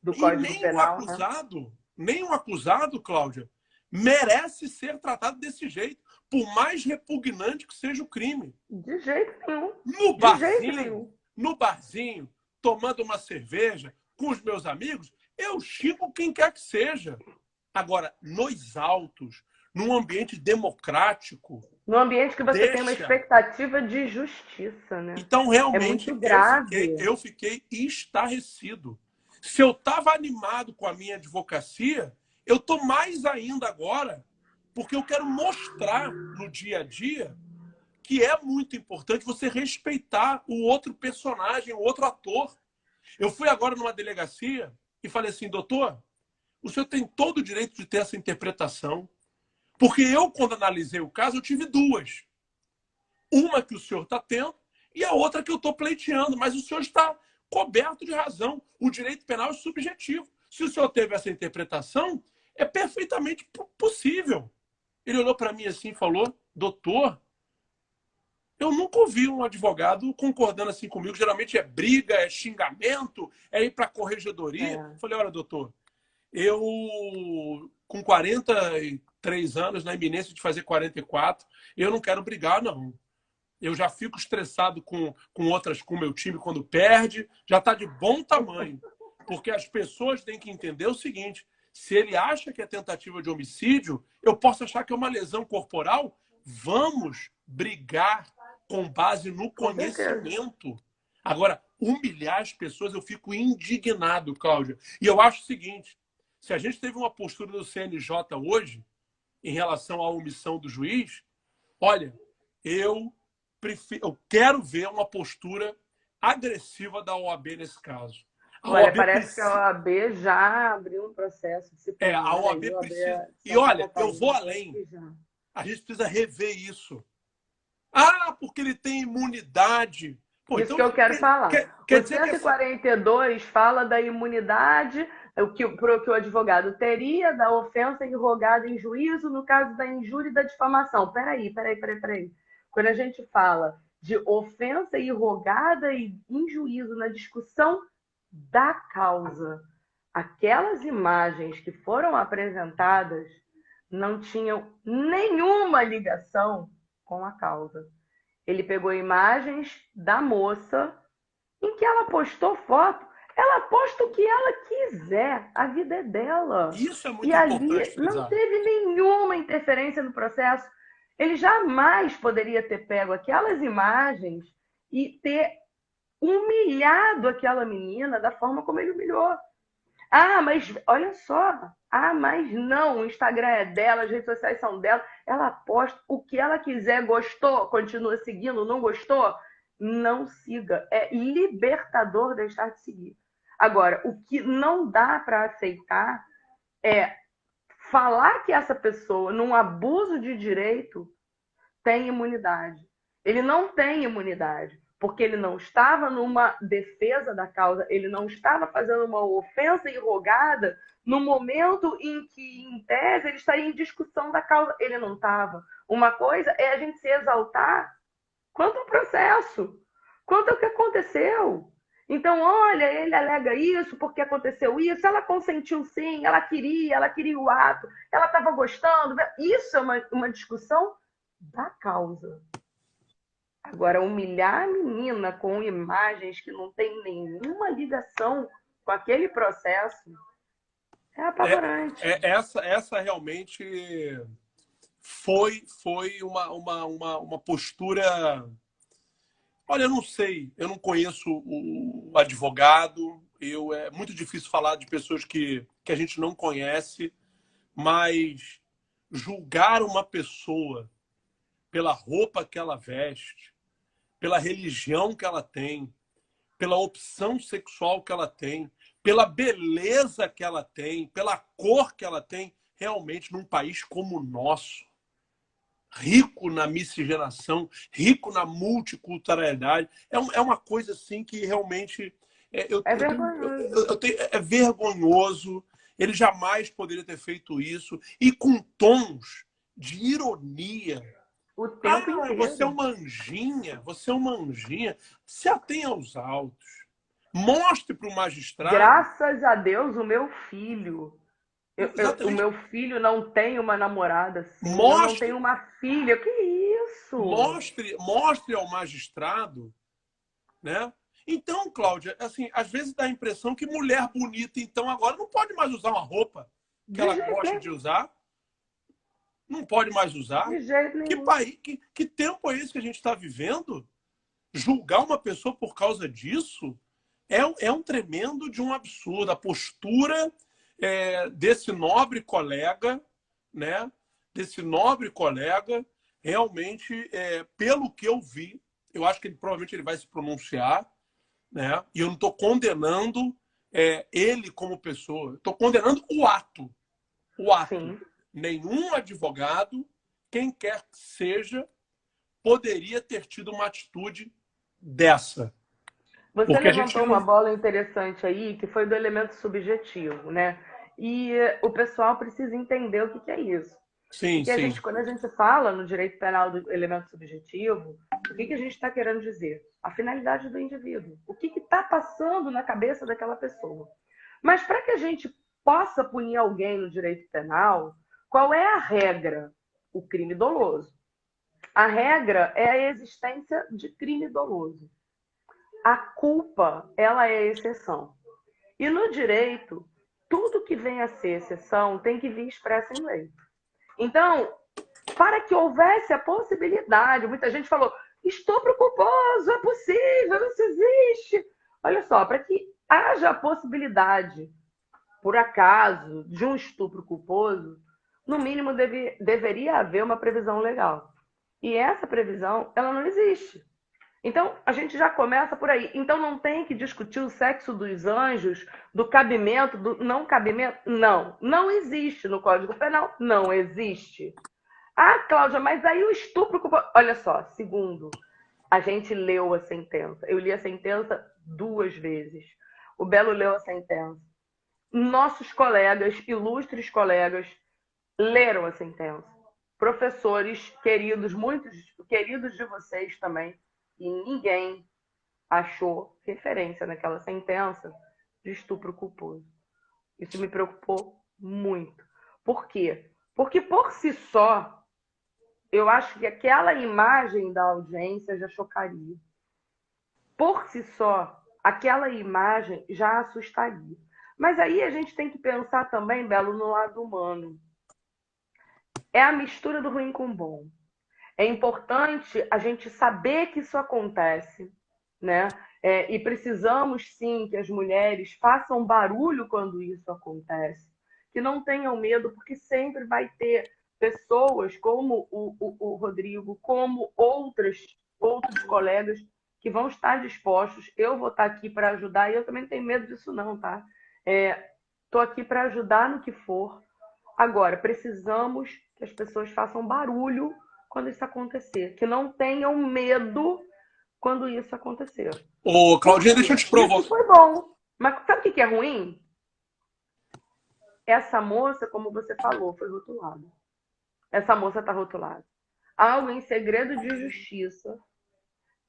do e Código Penal, né? nem o acusado, Cláudia, merece ser tratado desse jeito, por mais repugnante que seja o crime. De jeito nenhum. No De jeito barzinho, nenhum. no barzinho, tomando uma cerveja com os meus amigos, eu xingo quem quer que seja. Agora, nos autos, num ambiente democrático, No ambiente que você tem uma expectativa de justiça, né? Então, É realmente, muito grave. eu fiquei estarrecido. Se eu estava animado com a minha advocacia, eu estou mais ainda agora, porque eu quero mostrar no dia a dia que é muito importante você respeitar o outro personagem, o outro ator. Eu fui agora numa delegacia e falei assim, doutor, o senhor tem todo o direito de ter essa interpretação, porque eu, quando analisei o caso, eu tive duas. Uma que o senhor está tendo e a outra que eu estou pleiteando, mas o senhor está coberto de razão. O direito penal é subjetivo. Se o senhor teve essa interpretação, é perfeitamente possível. Ele olhou para mim assim e falou, doutor, eu nunca ouvi um advogado concordando assim comigo. Geralmente é briga, é xingamento, é ir para a corregedoria. Falei, olha, doutor, eu com 43 anos, na iminência de fazer 44, eu não quero brigar, não. Eu já fico estressado com o meu time quando perde. Já está de bom tamanho. Porque as pessoas têm que entender o seguinte, Se ele acha que é tentativa de homicídio, eu posso achar que é uma lesão corporal. Vamos brigar com base no conhecimento. Agora, humilhar as pessoas, eu fico indignado, Cláudia. E eu acho o seguinte, se a gente teve uma postura do CNJ hoje, em relação à omissão do juiz, olha, eu quero ver uma postura agressiva da OAB nesse caso. Olha, parece que a OAB já abriu um processo disciplinar. A OAB precisa. E olha, eu vou além. A gente precisa rever isso. Ah, porque ele tem imunidade. Pô, isso então, que eu quero falar. Quer o dizer 142 fala da imunidade, que o advogado teria da ofensa irrogada em juízo no caso da injúria e da difamação. Peraí. Quando a gente fala de ofensa irrogada e em juízo na discussão da causa, aquelas imagens que foram apresentadas não tinham nenhuma ligação com a causa. Ele pegou imagens da moça em que ela postou foto. Ela posta o que ela quiser. A vida é dela. Isso é muito e importante ali não frisar. teve nenhuma interferência no processo. Ele jamais poderia ter pego aquelas imagens e ter humilhado aquela menina da forma como ele humilhou. Ah, mas olha só. Ah, mas não, o Instagram é dela, as redes sociais são dela. Ela posta o que ela quiser. Gostou? Continua seguindo. Não gostou? Não siga. É libertador deixar de seguir. Agora, o que não dá para aceitar é falar que essa pessoa, num abuso de direito, tem imunidade. Ele não tem imunidade, porque ele não estava numa defesa da causa, ele não estava fazendo uma ofensa irrogada no momento em que, em tese, ele estaria em discussão da causa. Ele não estava. Uma coisa é a gente se exaltar quanto ao processo, quanto ao que aconteceu. Então, olha, ele alega isso porque aconteceu isso, ela consentiu sim, ela queria o ato, ela estava gostando. Isso é uma discussão da causa. Agora, humilhar a menina com imagens que não tem nenhuma ligação com aquele processo é apavorante. Essa realmente foi uma postura. Olha, eu não sei, eu não conheço o advogado, é muito difícil falar de pessoas que a gente não conhece, mas julgar uma pessoa pela roupa que ela veste, pela religião que ela tem, pela opção sexual que ela tem, pela beleza que ela tem, pela cor que ela tem, realmente num país como o nosso, rico na miscigenação, rico na multiculturalidade, é uma coisa assim que realmente é vergonhoso. Ele jamais poderia ter feito isso, e com tons de ironia. O tempo inteiro. Você é uma anjinha, se atenha aos autos. Mostre para o magistrado. Graças a Deus, o meu filho. O meu filho não tem uma namorada assim. Eu não tenho uma filha. Que isso? Mostre ao magistrado, né? Então, Cláudia, assim, às vezes dá a impressão que mulher bonita, então, agora não pode mais usar uma roupa que ela gosta de usar. Não pode mais usar. De jeito nenhum. Que tempo é esse que a gente está vivendo? Julgar uma pessoa por causa disso é um tremendo de um absurdo. A postura desse nobre colega, né? Desse nobre colega, realmente, pelo que eu vi, eu acho que provavelmente ele vai se pronunciar, né? E eu não estou condenando ele como pessoa. Estou condenando o ato. O ato. Sim. Nenhum advogado, quem quer que seja, poderia ter tido uma atitude dessa. Você levantou uma bola interessante aí, que foi do elemento subjetivo, né? E o pessoal precisa entender o que é isso. Sim, Porque sim. quando a gente fala no direito penal do elemento subjetivo, o que a gente está querendo dizer? A finalidade do indivíduo. O que está passando na cabeça daquela pessoa. Mas para que a gente possa punir alguém no direito penal, qual é a regra? O crime doloso. A regra é a existência de crime doloso. A culpa, ela é a exceção. E no direito, tudo que vem a ser exceção tem que vir expresso em lei. Então, para que houvesse a possibilidade, muita gente falou, estupro culposo, é possível, isso existe. Olha só, para que haja a possibilidade, por acaso, de um estupro culposo, no mínimo deveria haver uma previsão legal. E essa previsão, ela não existe. Então, a gente já começa por aí. Então, não tem que discutir o sexo dos anjos, do cabimento, do não cabimento. Não, não existe no Código Penal. Não existe. Ah, Cláudia, mas aí o estupro... Olha só, segundo, a gente leu a sentença. Eu li a sentença 2 vezes. O Belo leu a sentença. Nossos colegas, ilustres colegas, leram a sentença. Professores queridos, muitos queridos de vocês também, e ninguém achou referência naquela sentença de estupro culposo. Isso me preocupou muito. Por quê? Porque por si só, eu acho que aquela imagem da audiência já chocaria. Por si só, aquela imagem já assustaria. Mas aí a gente tem que pensar também, Belo, no lado humano. É a mistura do ruim com o bom. É importante a gente saber que isso acontece, né? E precisamos sim que as mulheres façam barulho quando isso acontece, que não tenham medo, porque sempre vai ter pessoas como o Rodrigo, como outros colegas que vão estar dispostos. Eu vou estar aqui para ajudar e eu também não tenho medo disso não, tá? Estou aqui para ajudar no que for. Agora, precisamos que as pessoas façam barulho quando isso acontecer, que não tenham medo quando isso acontecer. Ô, Claudinha, deixa eu te provocar. Isso foi bom. Mas sabe o que é ruim? Essa moça, como você falou, foi rotulada. Essa moça está rotulada. Algo em segredo de justiça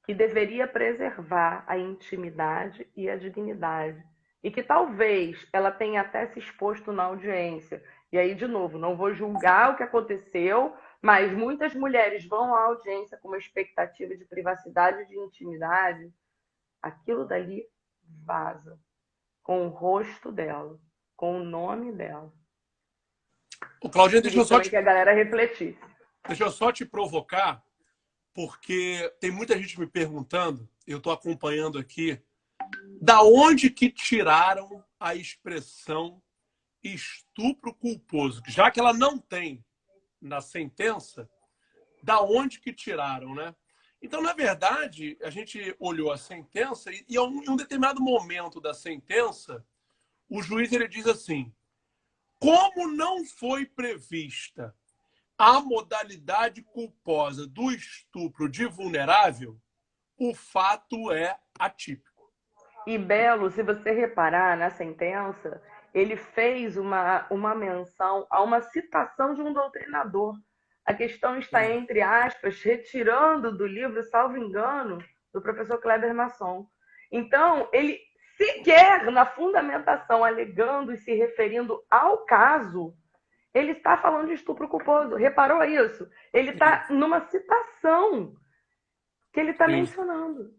que deveria preservar a intimidade e a dignidade. E que talvez ela tenha até se exposto na audiência. E aí, de novo, não vou julgar o que aconteceu, mas muitas mulheres vão à audiência com uma expectativa de privacidade e de intimidade. Aquilo dali vaza. Com o rosto dela, com o nome dela. Ô, Claudinha, deixa eu só te provocar, porque tem muita gente me perguntando, eu estou acompanhando aqui, da onde que tiraram a expressão estupro culposo? Já que ela não tem na sentença, da onde que tiraram, né? Então, na verdade, a gente olhou a sentença e em um determinado momento da sentença, o juiz ele diz assim, como não foi prevista a modalidade culposa do estupro de vulnerável, o fato é atípico. E, Belo, se você reparar na sentença, ele fez uma menção a uma citação de um doutrinador. A questão está, entre aspas, retirando do livro, salvo engano, do professor Kleber Masson. Então, ele sequer, na fundamentação, alegando e se referindo ao caso, ele está falando de estupro culposo. Reparou isso? Ele está numa citação que ele está mencionando.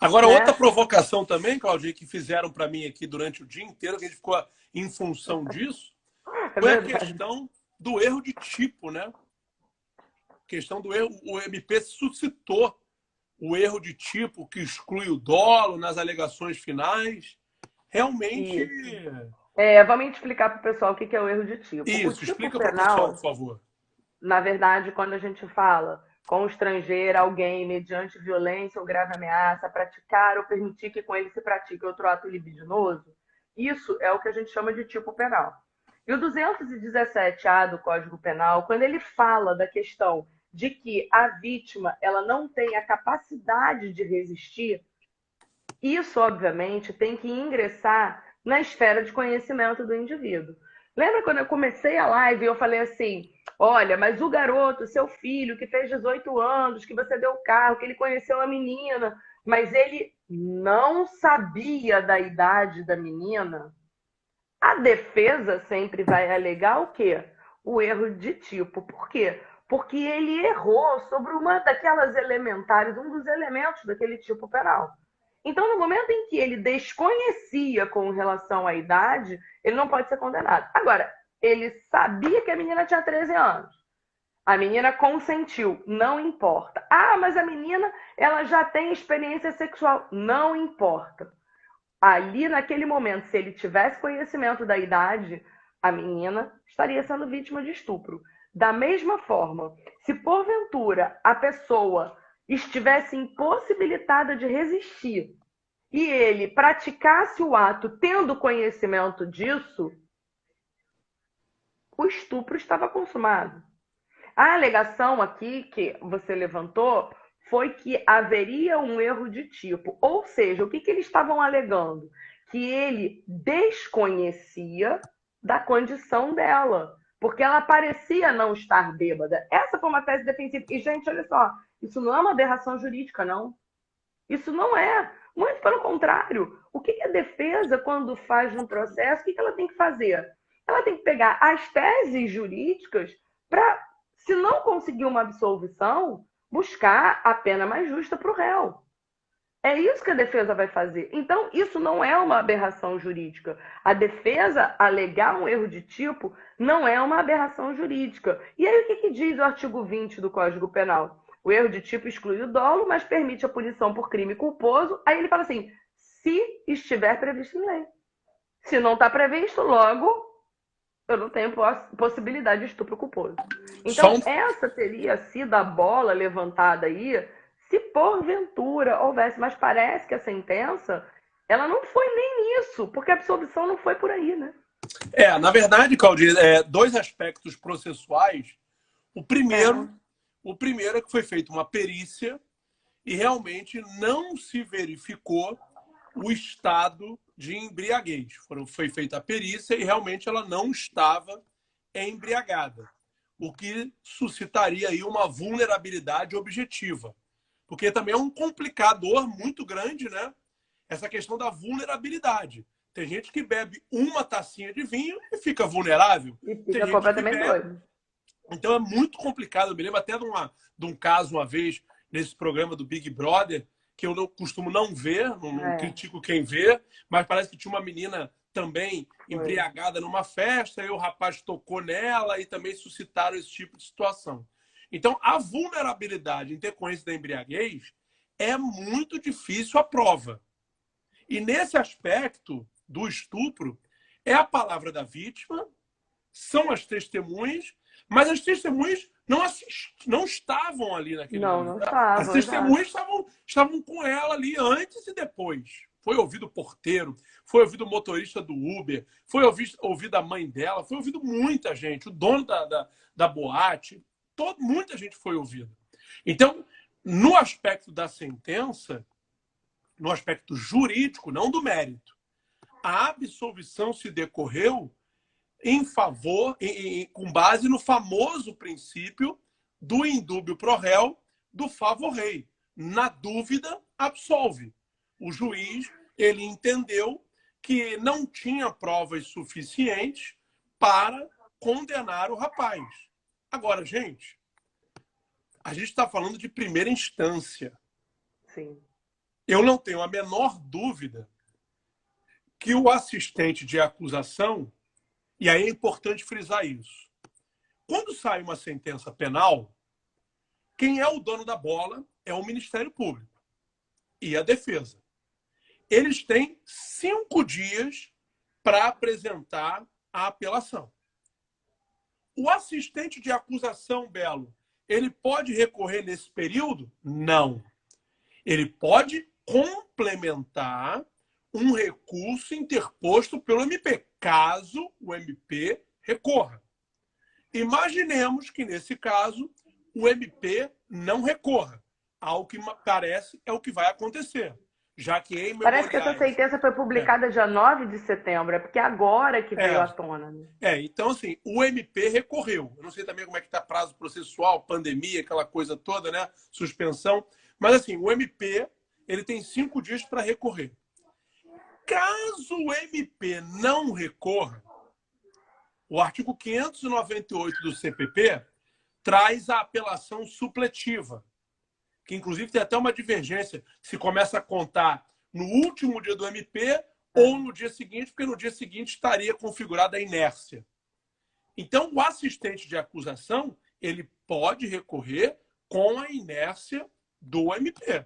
Agora, outra provocação também, Claudinha, que fizeram para mim aqui durante o dia inteiro, que a gente ficou em função disso, foi a questão do erro de tipo, né? A questão do erro, o MP suscitou o erro de tipo que exclui o dolo nas alegações finais. Realmente... vamos explicar para o pessoal o que é o erro de tipo. Isso, explica para o pessoal, por favor. Na verdade, quando a gente fala com o estrangeiro, alguém, mediante violência ou grave ameaça, praticar ou permitir que com ele se pratique outro ato libidinoso, isso é o que a gente chama de tipo penal. E o 217-A do Código Penal, quando ele fala da questão de que a vítima ela não tem a capacidade de resistir, isso, obviamente, tem que ingressar na esfera de conhecimento do indivíduo. Lembra quando eu comecei a live e eu falei assim, olha, mas o garoto, seu filho, que fez 18 anos, que você deu o carro, que ele conheceu a menina, mas ele não sabia da idade da menina, a defesa sempre vai alegar o quê? O erro de tipo. Por quê? Porque ele errou sobre uma daquelas elementares, um dos elementos daquele tipo penal. Então, no momento em que ele desconhecia com relação à idade, ele não pode ser condenado. Agora, ele sabia que a menina tinha 13 anos. A menina consentiu, não importa. Ah, mas a menina, ela já tem experiência sexual. Não importa. Ali, naquele momento, se ele tivesse conhecimento da idade, a menina estaria sendo vítima de estupro. Da mesma forma, se porventura a pessoa estivesse impossibilitada de resistir e ele praticasse o ato tendo conhecimento disso, o estupro estava consumado. A alegação aqui que você levantou foi que haveria um erro de tipo. Ou seja, o que eles estavam alegando? Que ele desconhecia da condição dela, porque ela parecia não estar bêbada. Essa foi uma tese defensiva. E, gente, olha só, isso não é uma aberração jurídica, não. Isso não é. Muito pelo contrário. O que a defesa, quando faz um processo, o que ela tem que fazer? Ela tem que pegar as teses jurídicas para, se não conseguir uma absolvição, buscar a pena mais justa para o réu. É isso que a defesa vai fazer. Então, isso não é uma aberração jurídica. A defesa alegar um erro de tipo não é uma aberração jurídica. E aí, o que diz o artigo 20 do Código Penal? O erro de tipo exclui o dolo, mas permite a punição por crime culposo. Aí ele fala assim, se estiver previsto em lei. Se não está previsto, logo, eu não tenho possibilidade de estupro culposo. Então, essa teria sido a bola levantada aí, se porventura houvesse. Mas parece que a sentença, ela não foi nem nisso, porque a absolvição não foi por aí, né? Na verdade, Claudir, dois aspectos processuais. O primeiro é que foi feita uma perícia e realmente não se verificou o estado de embriaguez. Foi feita a perícia e realmente ela não estava embriagada, o que suscitaria aí uma vulnerabilidade objetiva. Porque também é um complicador muito grande, né? Essa questão da vulnerabilidade. Tem gente que bebe uma tacinha de vinho e fica vulnerável. E fica completamente doido. Então é muito complicado. Eu me lembro até de um caso uma vez nesse programa do Big Brother, que eu costumo não ver, não critico quem vê, mas parece que tinha uma menina também embriagada numa festa, e o rapaz tocou nela e também suscitaram esse tipo de situação. Então, a vulnerabilidade em decorrência da embriaguez é muito difícil a prova. E nesse aspecto do estupro, é a palavra da vítima, são as testemunhas, mas as testemunhas não estavam ali naquele momento. Não estavam. As testemunhas estavam com ela ali antes e depois. Foi ouvido o porteiro, foi ouvido o motorista do Uber, foi ouvido a mãe dela, foi ouvido muita gente, o dono da boate, muita gente foi ouvida. Então, no aspecto da sentença, no aspecto jurídico, não do mérito, a absolvição se decorreu em favor, com base no famoso princípio do indúbio pro réu, do favor rei. Na dúvida, absolve. O juiz, ele entendeu que não tinha provas suficientes para condenar o rapaz. Agora, gente, a gente está falando de primeira instância. Sim. Eu não tenho a menor dúvida que o assistente de acusação, e aí é importante frisar isso, quando sai uma sentença penal, quem é o dono da bola é o Ministério Público e a defesa. Eles têm 5 dias para apresentar a apelação. O assistente de acusação, Belo, ele pode recorrer nesse período? Não. Ele pode complementar um recurso interposto pelo MP, caso o MP recorra. Imaginemos que, nesse caso, o MP não recorra. Ao que parece é o que vai acontecer. Já que em Parece que essa sentença foi publicada dia 9 de setembro, é porque agora que veio à tona. Né? Então, assim, o MP recorreu. Eu não sei também como é que está prazo processual, pandemia, aquela coisa toda, né? Suspensão. Mas, assim, o MP, ele tem 5 dias para recorrer. Caso o MP não recorra, o artigo 598 do CPP traz a apelação supletiva, que inclusive tem até uma divergência se começa a contar no último dia do MP ou no dia seguinte, porque no dia seguinte estaria configurada a inércia. Então, o assistente de acusação ele pode recorrer com a inércia do MP.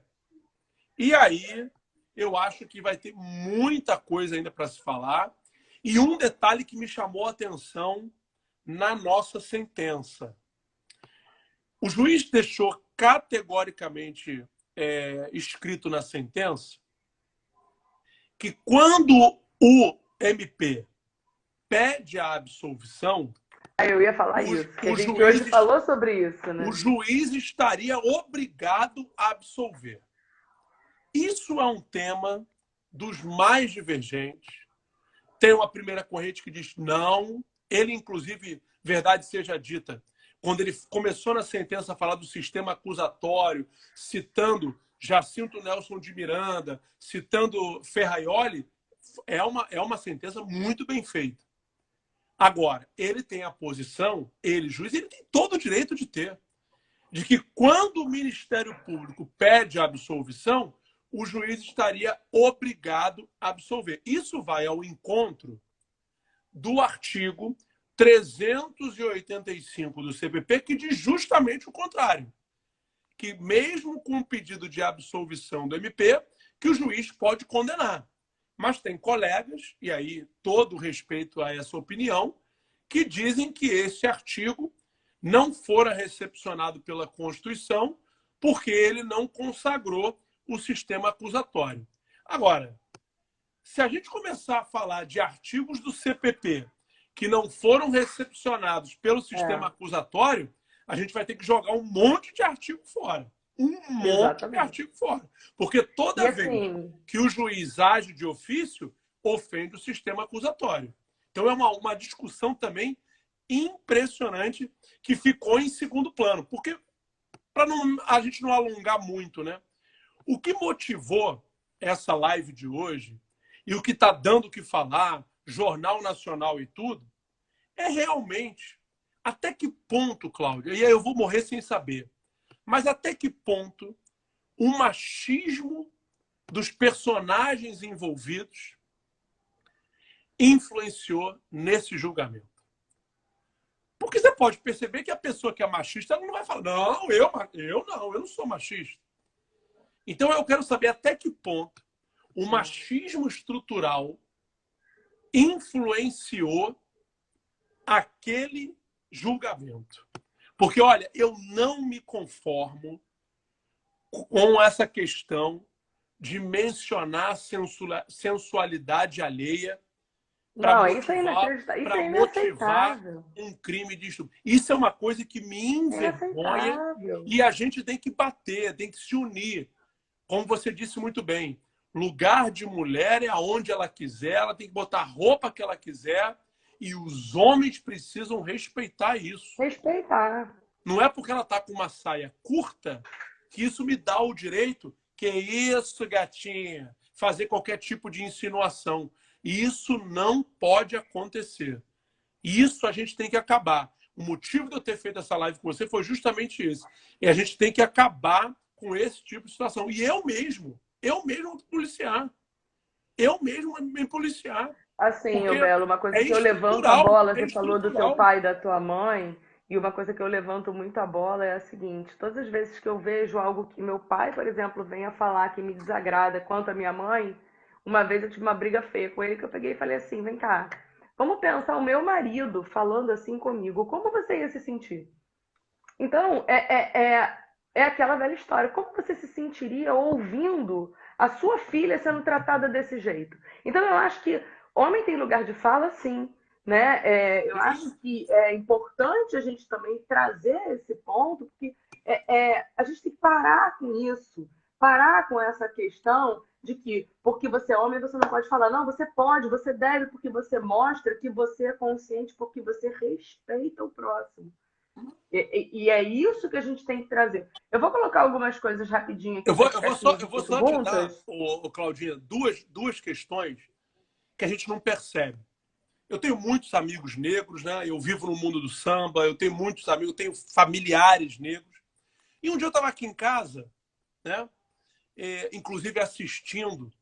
E aí, eu acho que vai ter muita coisa ainda para se falar. E um detalhe que me chamou a atenção na nossa sentença. O juiz deixou categoricamente escrito na sentença que quando o MP pede a absolvição, eu ia falar isso, que a gente hoje falou sobre isso, né? O juiz estaria obrigado a absolver. Isso é um tema dos mais divergentes. Tem uma primeira corrente que diz não. Ele, inclusive, verdade seja dita, quando ele começou na sentença a falar do sistema acusatório, citando Jacinto Nelson de Miranda, citando Ferraioli, é uma sentença muito bem feita. Agora, ele tem a posição, ele, juiz, ele tem todo o direito de ter, de que quando o Ministério Público pede a absolvição, o juiz estaria obrigado a absolver. Isso vai ao encontro do artigo 385 do CPP, que diz justamente o contrário. Que mesmo com o pedido de absolvição do MP, que o juiz pode condenar. Mas tem colegas, e aí todo respeito a essa opinião, que dizem que esse artigo não fora recepcionado pela Constituição porque ele não consagrou o sistema acusatório. Agora, se a gente começar a falar de artigos do CPP que não foram recepcionados pelo sistema acusatório, a gente vai ter que jogar um monte de artigo fora. Monte de artigo fora. Porque toda vez que o juiz age de ofício, ofende o sistema acusatório. Então é uma discussão também impressionante que ficou em segundo plano. Porque, para a gente não alongar muito, né? O que motivou essa live de hoje e o que está dando o que falar, Jornal Nacional e tudo, é realmente até que ponto, Cláudia, e aí eu vou morrer sem saber, mas até que ponto o machismo dos personagens envolvidos influenciou nesse julgamento. Porque você pode perceber que a pessoa que é machista ela não vai falar, não, eu não sou machista. Então eu quero saber até que ponto o machismo estrutural influenciou aquele julgamento. Porque, olha, eu não me conformo com essa questão de mencionar sensualidade alheia para motivar um crime de estupro. Isso é uma coisa que me envergonha e a gente tem que bater, tem que se unir. Como você disse muito bem, lugar de mulher é aonde ela quiser, ela tem que botar a roupa que ela quiser e os homens precisam respeitar isso. Respeitar. Não é porque ela está com uma saia curta que isso me dá o direito, que é isso, gatinha, fazer qualquer tipo de insinuação. E isso não pode acontecer. Isso a gente tem que acabar. O motivo de eu ter feito essa live com você foi justamente esse. E a gente tem que acabar com esse tipo de situação. E eu mesmo vou policiar. Eu mesmo me policiar. Assim, ô Belo, uma coisa que eu levanto a bola, você falou do teu pai e da tua mãe, e uma coisa que eu levanto muito a bola é a seguinte, todas as vezes que eu vejo algo que meu pai, por exemplo, venha falar que me desagrada quanto a minha mãe, uma vez eu tive uma briga feia com ele que eu peguei e falei assim, vem cá, vamos pensar o meu marido falando assim comigo, como você ia se sentir? Então, é aquela velha história, como você se sentiria ouvindo a sua filha sendo tratada desse jeito? Então, eu acho que homem tem lugar de fala, sim. Né? Eu acho que é importante a gente também trazer esse ponto, porque a gente tem que parar com isso, parar com essa questão de que porque você é homem você não pode falar. Não, você pode, você deve, porque você mostra que você é consciente, porque você respeita o próximo. E é isso que a gente tem que trazer. Eu vou colocar algumas coisas rapidinho aqui. Eu vou só te dar, Claudinha, duas questões que a gente não percebe. Eu tenho muitos amigos negros, né? Eu vivo no mundo do samba, eu tenho muitos amigos, eu tenho familiares negros. E um dia eu estava aqui em casa, né? Inclusive assistindo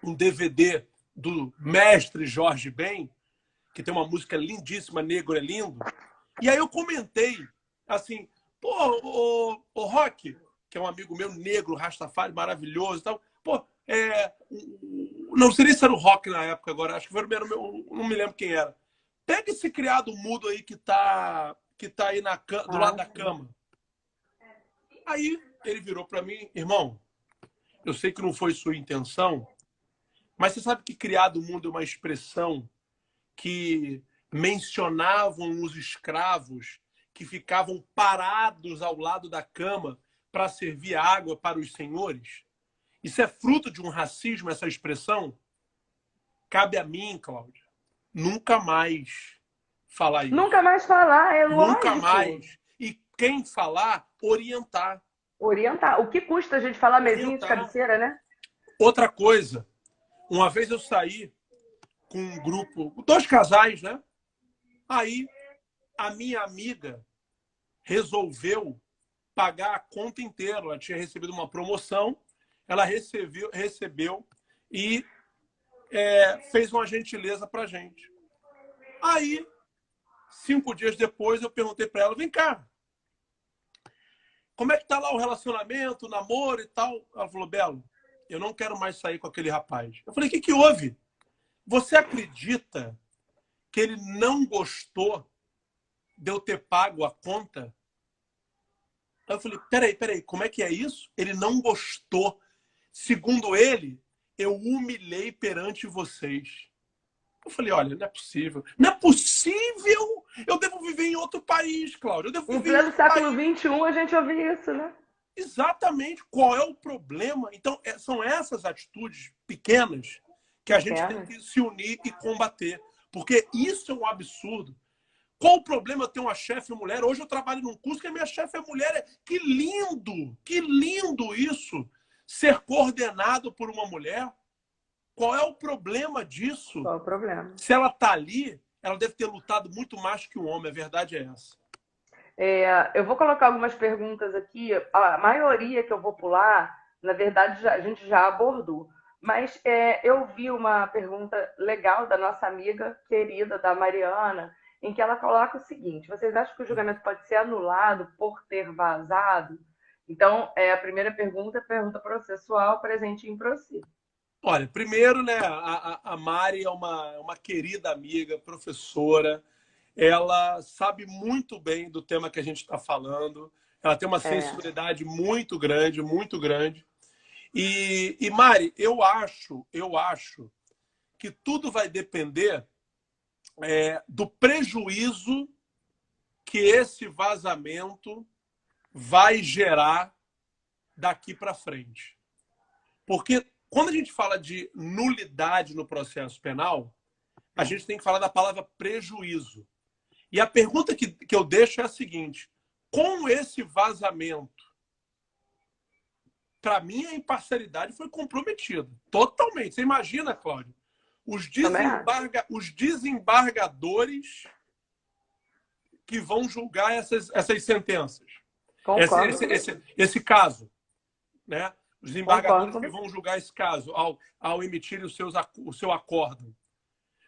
um DVD do mestre Jorge Ben, que tem uma música lindíssima, Negro é Lindo. E aí eu comentei assim, pô, o Rock, que é um amigo meu negro, Rastafari, maravilhoso e tal, pô, não sei nem se era o Rock na época agora, acho que foi o meu, não me lembro quem era. Pega esse criado mudo aí que tá aí do lado da cama. Aí ele virou para mim, irmão, eu sei que não foi sua intenção, mas você sabe que criado mudo é uma expressão que mencionavam os escravos que ficavam parados ao lado da cama para servir água para os senhores? Isso é fruto de um racismo, essa expressão? Cabe a mim, Cláudia, nunca mais falar isso. Nunca mais falar, é lógico. Nunca mais. E quem falar, orientar. Orientar. O que custa a gente falar mesinha de cabeceira, né? Outra coisa, uma vez eu saí com um grupo, 2 casais, né? Aí a minha amiga resolveu pagar a conta inteira. Ela tinha recebido uma promoção, ela recebeu e fez uma gentileza pra gente. Aí, 5 dias depois, eu perguntei para ela, vem cá, como é que tá lá o relacionamento, o namoro e tal? Ela falou, Belo, eu não quero mais sair com aquele rapaz. Eu falei, o que houve? Você acredita que ele não gostou de eu ter pago a conta? Aí eu falei, peraí, como é que é isso? Ele não gostou. Segundo ele, eu humilhei perante vocês. Eu falei, olha, não é possível. Não é possível! Eu devo viver em outro país, Cláudio. Eu devo Em viver em pleno outro século país. XXI a gente ouve isso, né? Exatamente. Qual é o problema? Então, são essas atitudes pequenas que a gente tem que se unir e combater. Porque isso é um absurdo. Qual o problema ter uma chefe mulher? Hoje eu trabalho num curso que a minha chefe é mulher. Que lindo isso! Ser coordenado por uma mulher. Qual é o problema disso? Qual é o problema? Se ela está ali, ela deve ter lutado muito mais que o homem. A verdade é essa. Eu vou colocar algumas perguntas aqui. A maioria que eu vou pular, na verdade, a gente já abordou. Mas eu vi uma pergunta legal da nossa amiga querida, da Mariana, em que ela coloca o seguinte: vocês acham que o julgamento pode ser anulado por ter vazado? Então, a primeira pergunta é pergunta processual, presentinho para você. Olha, primeiro, né, a Mari é uma querida amiga, professora. Ela sabe muito bem do tema que a gente está falando. Ela tem uma sensibilidade muito grande, muito grande. E Mari, eu acho que tudo vai depender do prejuízo que esse vazamento vai gerar daqui para frente. Porque quando a gente fala de nulidade no processo penal, a gente tem que falar da palavra prejuízo. E a pergunta que eu deixo é a seguinte: com esse vazamento, para mim a imparcialidade foi comprometida. Totalmente. Você imagina, Cláudio, os desembargadores que vão julgar essas sentenças. Esse caso, né? Os desembargadores que vão julgar esse caso ao emitirem o seu acórdão.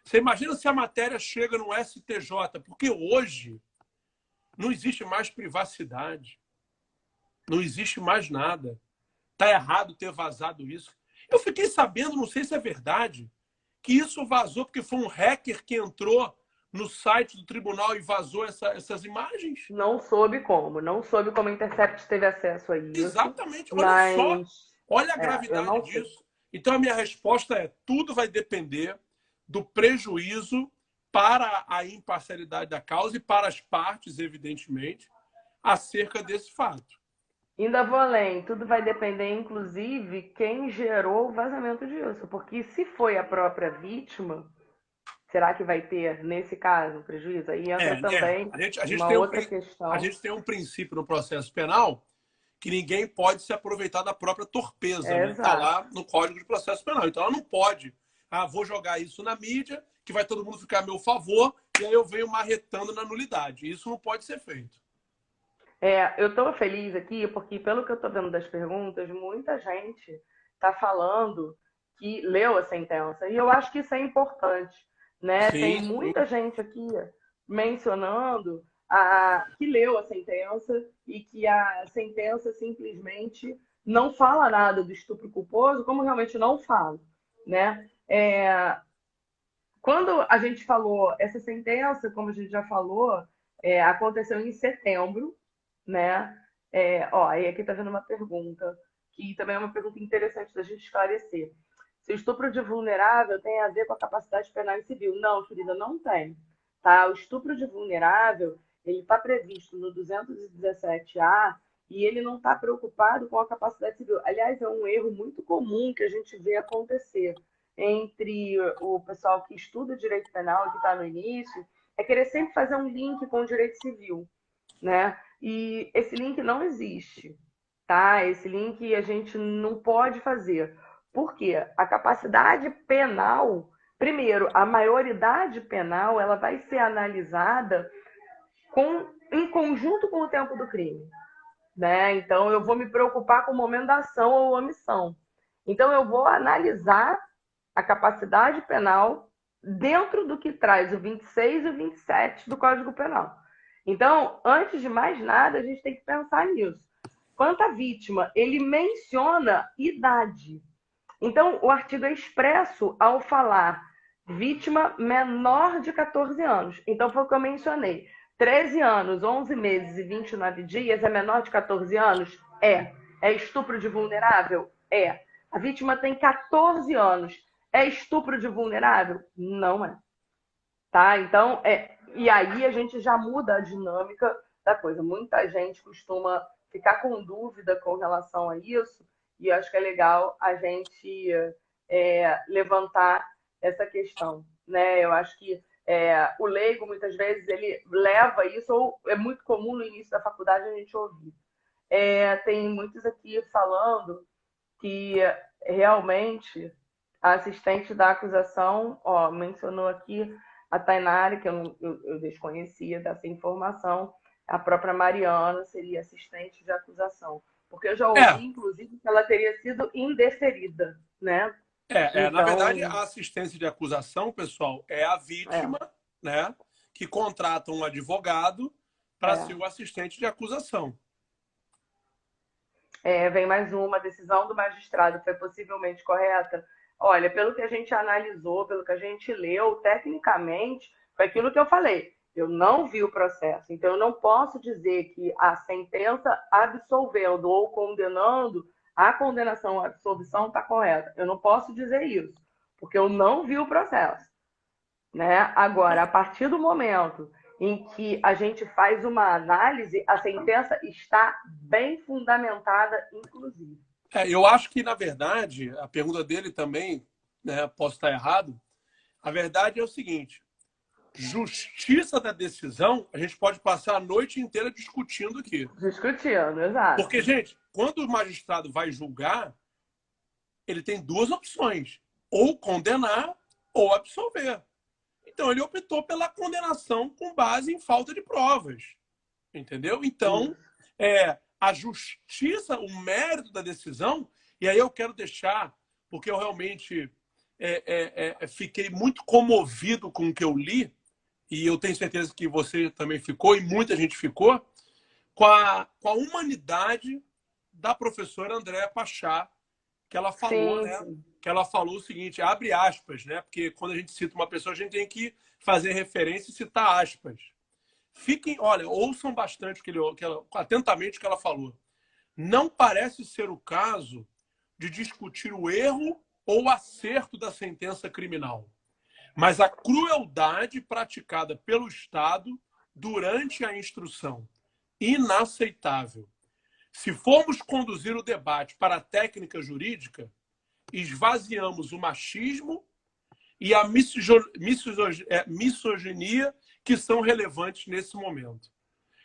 Você imagina se a matéria chega no STJ, porque hoje não existe mais privacidade, não existe mais nada. Está errado ter vazado isso. Eu fiquei sabendo, não sei se é verdade, que isso vazou porque foi um hacker que entrou no site do tribunal e vazou essas imagens. Não soube como a Intercept teve acesso a isso. Exatamente. Olha só, olha a gravidade disso. Então a minha resposta é: tudo vai depender do prejuízo para a imparcialidade da causa e para as partes, evidentemente, acerca desse fato. Ainda vou além, tudo vai depender, inclusive, quem gerou o vazamento disso. Porque se foi a própria vítima, será que vai ter, nesse caso, prejuízo? Aí entra também uma outra questão. A gente tem um princípio no processo penal que ninguém pode se aproveitar da própria torpeza. Está lá no Código de Processo Penal. Então ela não pode. Vou jogar isso na mídia, que vai todo mundo ficar a meu favor, e aí eu venho marretando na nulidade. Isso não pode ser feito. Eu estou feliz aqui porque, pelo que eu estou vendo das perguntas, muita gente está falando que leu a sentença. E eu acho que isso é importante, né? Tem Sim, sim. muita gente aqui mencionando que leu a sentença e que a sentença simplesmente não fala nada do estupro culposo, como realmente não fala, né? Quando a gente falou, essa sentença, como a gente já falou, aconteceu em setembro, né? Aí aqui está vendo uma pergunta, que também é uma pergunta interessante da gente esclarecer. Se o estupro de vulnerável tem a ver com a capacidade penal e civil? Não, querida, não tem. Tá? O estupro de vulnerável, ele está previsto no 217A e ele não está preocupado com a capacidade civil. Aliás, é um erro muito comum que a gente vê acontecer entre o pessoal que estuda direito penal e que está no início, é querer sempre fazer um link com o direito civil, né? E esse link não existe, tá? Esse link a gente não pode fazer. Por quê? A capacidade penal, primeiro, a maioridade penal, ela vai ser analisada em conjunto com o tempo do crime, né? Então, eu vou me preocupar com o momento da ação ou omissão. Então, eu vou analisar a capacidade penal dentro do que traz o 26 e o 27 do Código Penal. Então, antes de mais nada, a gente tem que pensar nisso. Quanto à vítima, ele menciona idade. Então, o artigo é expresso ao falar vítima menor de 14 anos. Então, foi o que eu mencionei. 13 anos, 11 meses e 29 dias é menor de 14 anos? É. É estupro de vulnerável? É. A vítima tem 14 anos. É estupro de vulnerável? Não é. Tá? Então, e aí a gente já muda a dinâmica da coisa. Muita gente costuma ficar com dúvida com relação a isso, e acho que é legal a gente levantar essa questão, né? Eu acho que o leigo, muitas vezes, ele leva isso, ou é muito comum no início da faculdade a gente ouvir. Tem muitos aqui falando que realmente a assistente da acusação, mencionou aqui a Tainari, que eu desconhecia dessa informação, a própria Mariana seria assistente de acusação. Porque eu já ouvi, inclusive, que ela teria sido indeferida, né? Na verdade, Então, a assistência de acusação, pessoal, é a vítima, né, que contrata um advogado para ser o assistente de acusação. Vem mais uma decisão do magistrado, foi possivelmente correta? Olha, pelo que a gente analisou, pelo que a gente leu, tecnicamente, foi aquilo que eu falei. Eu não vi o processo, então eu não posso dizer que a sentença absolvendo ou condenando, a condenação, a absolvição está correta. Eu não posso dizer isso, porque eu não vi o processo, né? Agora, a partir do momento em que a gente faz uma análise, a sentença está bem fundamentada, inclusive. Eu acho que, na verdade, a pergunta dele também, né, posso estar errado, a verdade é o seguinte: justiça da decisão, a gente pode passar a noite inteira discutindo aqui. Discutindo, exato. Porque, gente, quando o magistrado vai julgar, ele tem duas opções: ou condenar ou absolver. Então, ele optou pela condenação com base em falta de provas. Entendeu? Então, a justiça, o mérito da decisão, e aí eu quero deixar, porque eu realmente fiquei muito comovido com o que eu li, e eu tenho certeza que você também ficou, e muita gente ficou, com a humanidade da professora Andréa Pachá, que ela falou, Sim. né? Que ela falou o seguinte, abre aspas, né? Porque quando a gente cita uma pessoa, a gente tem que fazer referência e citar aspas. Olha, ouçam bastante atentamente o que ela falou. Não parece ser o caso de discutir o erro ou o acerto da sentença criminal, mas a crueldade praticada pelo Estado durante a instrução. Inaceitável. Se formos conduzir o debate para a técnica jurídica, esvaziamos o machismo e a misoginia que são relevantes nesse momento.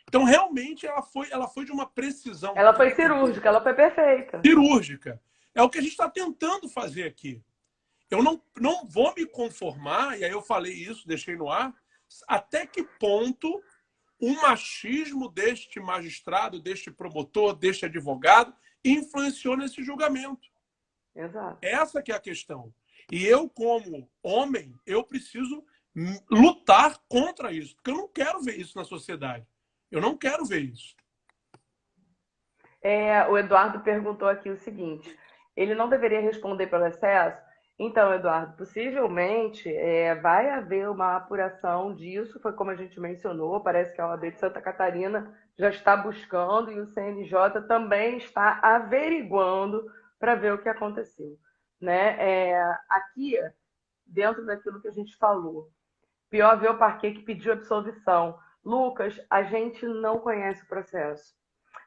Então, realmente, ela foi de uma precisão. Ela foi cirúrgica, ela foi perfeita. Cirúrgica. É o que a gente está tentando fazer aqui. Eu não vou me conformar, e aí eu falei isso, deixei no ar, até que ponto o machismo deste magistrado, deste promotor, deste advogado, influenciou nesse julgamento. Exato. Essa que é a questão. E eu, como homem, eu preciso lutar contra isso, porque eu não quero ver isso na sociedade. Eu não quero ver isso. O Eduardo perguntou aqui o seguinte: ele não deveria responder pelo excesso? Então, Eduardo, possivelmente vai haver uma apuração disso, foi como a gente mencionou, parece que a OAB de Santa Catarina já está buscando e o CNJ também está averiguando para ver o que aconteceu. Né? Aqui, dentro daquilo que a gente falou, pior ver o parquê que pediu absolvição. Lucas, a gente não conhece o processo.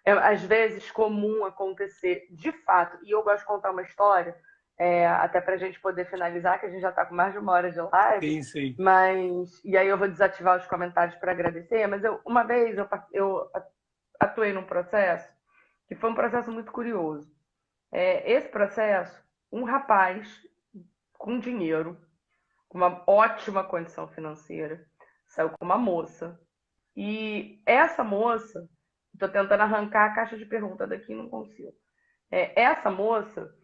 É, às vezes, comum acontecer, de fato, e eu gosto de contar uma história, até para a gente poder finalizar, que a gente já está com mais de 1 hora de live, Sim, sim. e aí eu vou desativar os comentários para agradecer, mas uma vez eu atuei num processo, que foi um processo muito curioso. Esse processo, um rapaz com dinheiro, com uma ótima condição financeira, saiu com uma moça, e essa moça, estou tentando arrancar a caixa de pergunta daqui e não consigo. Essa moça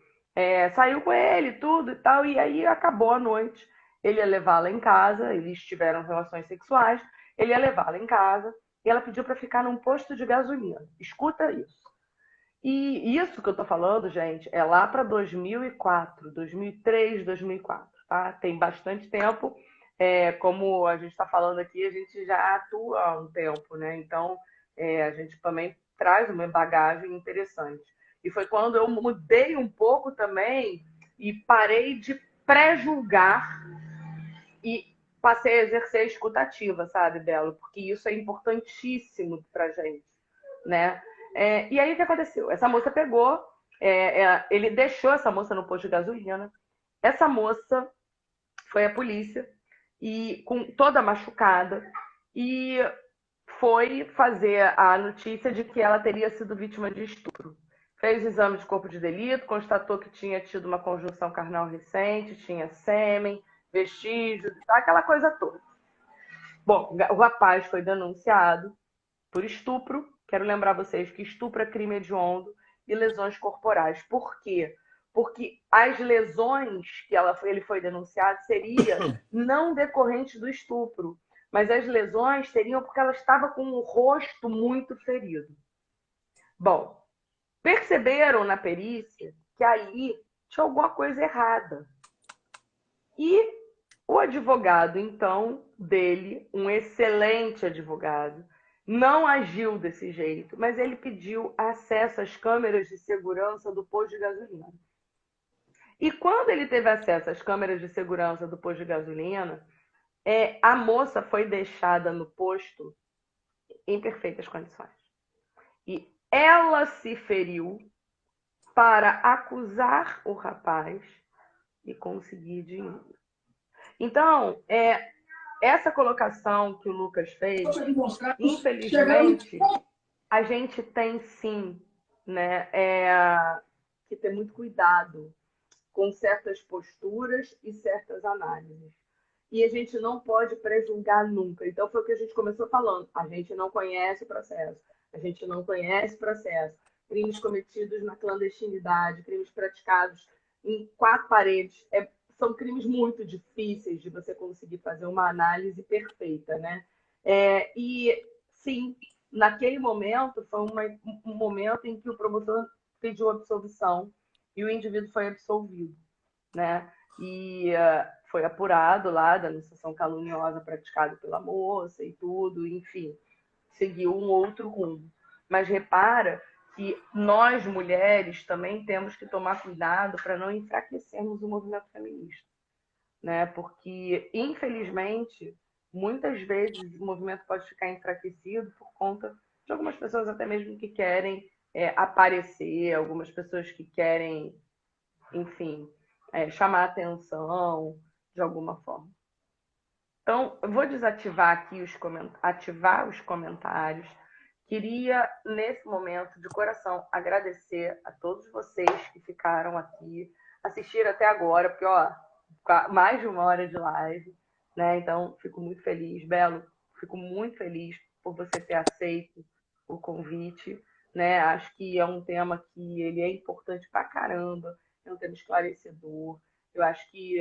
saiu com ele, tudo e tal, e aí acabou a noite. Ele ia levá-la em casa, eles tiveram relações sexuais, ele ia levá-la em casa, e ela pediu para ficar num posto de gasolina. Escuta isso. E isso que eu tô falando, gente, é lá para 2004, 2003, 2004, tá? Tem bastante tempo. Como a gente está falando aqui, a gente já atua há um tempo, né? Então, a gente também traz uma bagagem interessante. E foi quando eu mudei um pouco também e parei de pré-julgar e passei a exercer a escutativa, sabe, Belo? Porque isso é importantíssimo pra gente, né? E aí o que aconteceu? Essa moça pegou, ele deixou essa moça no posto de gasolina. Essa moça foi à polícia e com toda machucada e foi fazer a notícia de que ela teria sido vítima de estupro. Fez o exame de corpo de delito, constatou que tinha tido uma conjunção carnal recente, tinha sêmen, vestígios, aquela coisa toda. Bom, o rapaz foi denunciado por estupro. Quero lembrar vocês que estupro é crime hediondo e lesões corporais. Por quê? Porque as lesões que ele foi denunciado seria não decorrente do estupro, mas as lesões seriam porque ela estava com o rosto muito ferido. Bom, perceberam na perícia que aí tinha alguma coisa errada. E o advogado, então, dele, um excelente advogado, não agiu desse jeito, mas ele pediu acesso às câmeras de segurança do posto de gasolina. E quando ele teve acesso às câmeras de segurança do posto de gasolina, a moça foi deixada no posto em perfeitas condições. E ela se feriu para acusar o rapaz e conseguir dinheiro. Então, essa colocação que o Lucas fez, infelizmente, a gente tem sim, né, que ter muito cuidado com certas posturas e certas análises. E a gente não pode prejulgar nunca. Então, foi o que a gente começou falando. A gente não conhece o processo. A gente não conhece o processo. Crimes cometidos na clandestinidade, crimes praticados em 4 paredes. São crimes muito difíceis de você conseguir fazer uma análise perfeita, né? E, sim, naquele momento, foi um momento em que o promotor pediu absolvição e o indivíduo foi absolvido, né? E foi apurado lá da denunciação caluniosa praticada pela moça e tudo, enfim, seguiu um outro rumo. Mas repara que nós, mulheres, também temos que tomar cuidado para não enfraquecermos o movimento feminista, né? Porque, infelizmente, muitas vezes o movimento pode ficar enfraquecido por conta de algumas pessoas até mesmo que querem aparecer, algumas pessoas que querem, enfim, chamar atenção de alguma forma. Então, eu vou desativar aqui ativar os comentários. Queria, nesse momento, de coração, agradecer a todos vocês que ficaram aqui, assistiram até agora, porque, ó, mais de 1 hora de live, né? Então, fico muito feliz. Belo, fico muito feliz por você ter aceito o convite, né? Acho que é um tema que ele é importante pra caramba. é um tema esclarecedor. Eu acho que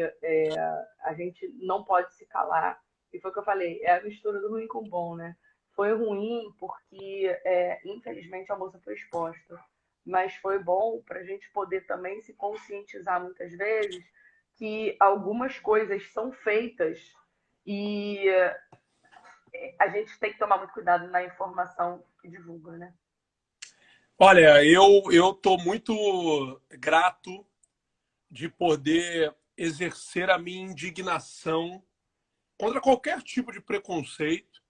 a gente não pode se calar. E foi o que eu falei, é a mistura do ruim com o bom, né? Foi ruim porque, infelizmente, a moça foi exposta. Mas foi bom para a gente poder também se conscientizar muitas vezes que algumas coisas são feitas e a gente tem que tomar muito cuidado na informação que divulga, né? Olha, eu estou muito grato de poder exercer a minha indignação contra qualquer tipo de preconceito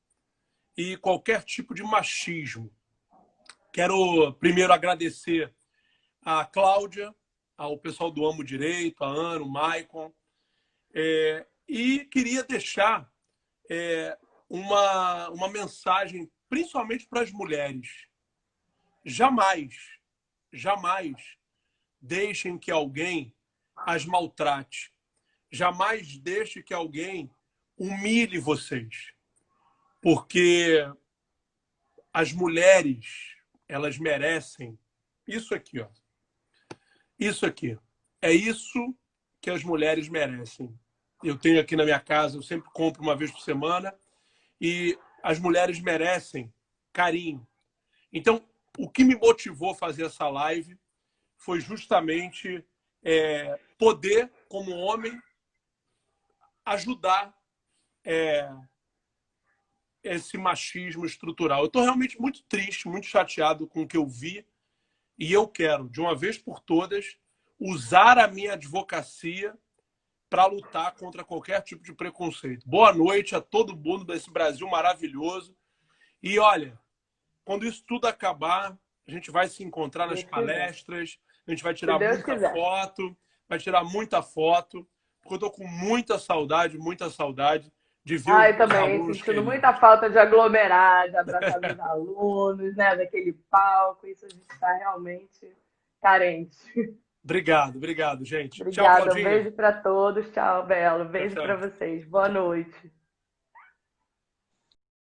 e qualquer tipo de machismo. Quero primeiro agradecer a Cláudia, ao pessoal do Amo Direito, a Ana, o Maicon, e queria deixar uma mensagem, principalmente para as mulheres. Jamais, jamais deixem que alguém as maltrate. Jamais deixe que alguém humilhe vocês. Porque as mulheres, elas merecem isso aqui, ó. Isso aqui. É isso que as mulheres merecem. Eu tenho aqui na minha casa, eu sempre compro uma vez por semana, e as mulheres merecem carinho. Então, o que me motivou a fazer essa live foi justamente poder, como homem, ajudar esse machismo estrutural. Eu estou realmente muito triste, muito chateado com o que eu vi, e eu quero, de uma vez por todas, usar a minha advocacia para lutar contra qualquer tipo de preconceito. Boa noite a todo mundo desse Brasil maravilhoso. E olha, quando isso tudo acabar, a gente vai se encontrar nas palestras, a gente vai Se tirar Deus muita quiser. foto, porque eu estou com muita saudade de ver os Ai, meus também, alunos sentindo muita queridos. falta de aglomerar, de abraçar meus alunos, né? Daquele palco. Isso a gente está realmente carente. Obrigado, gente. Tchau, Obrigada, um Claudinha. beijo para todos. Tchau, Belo. Tchau, Beijo para tchau. vocês. Boa noite.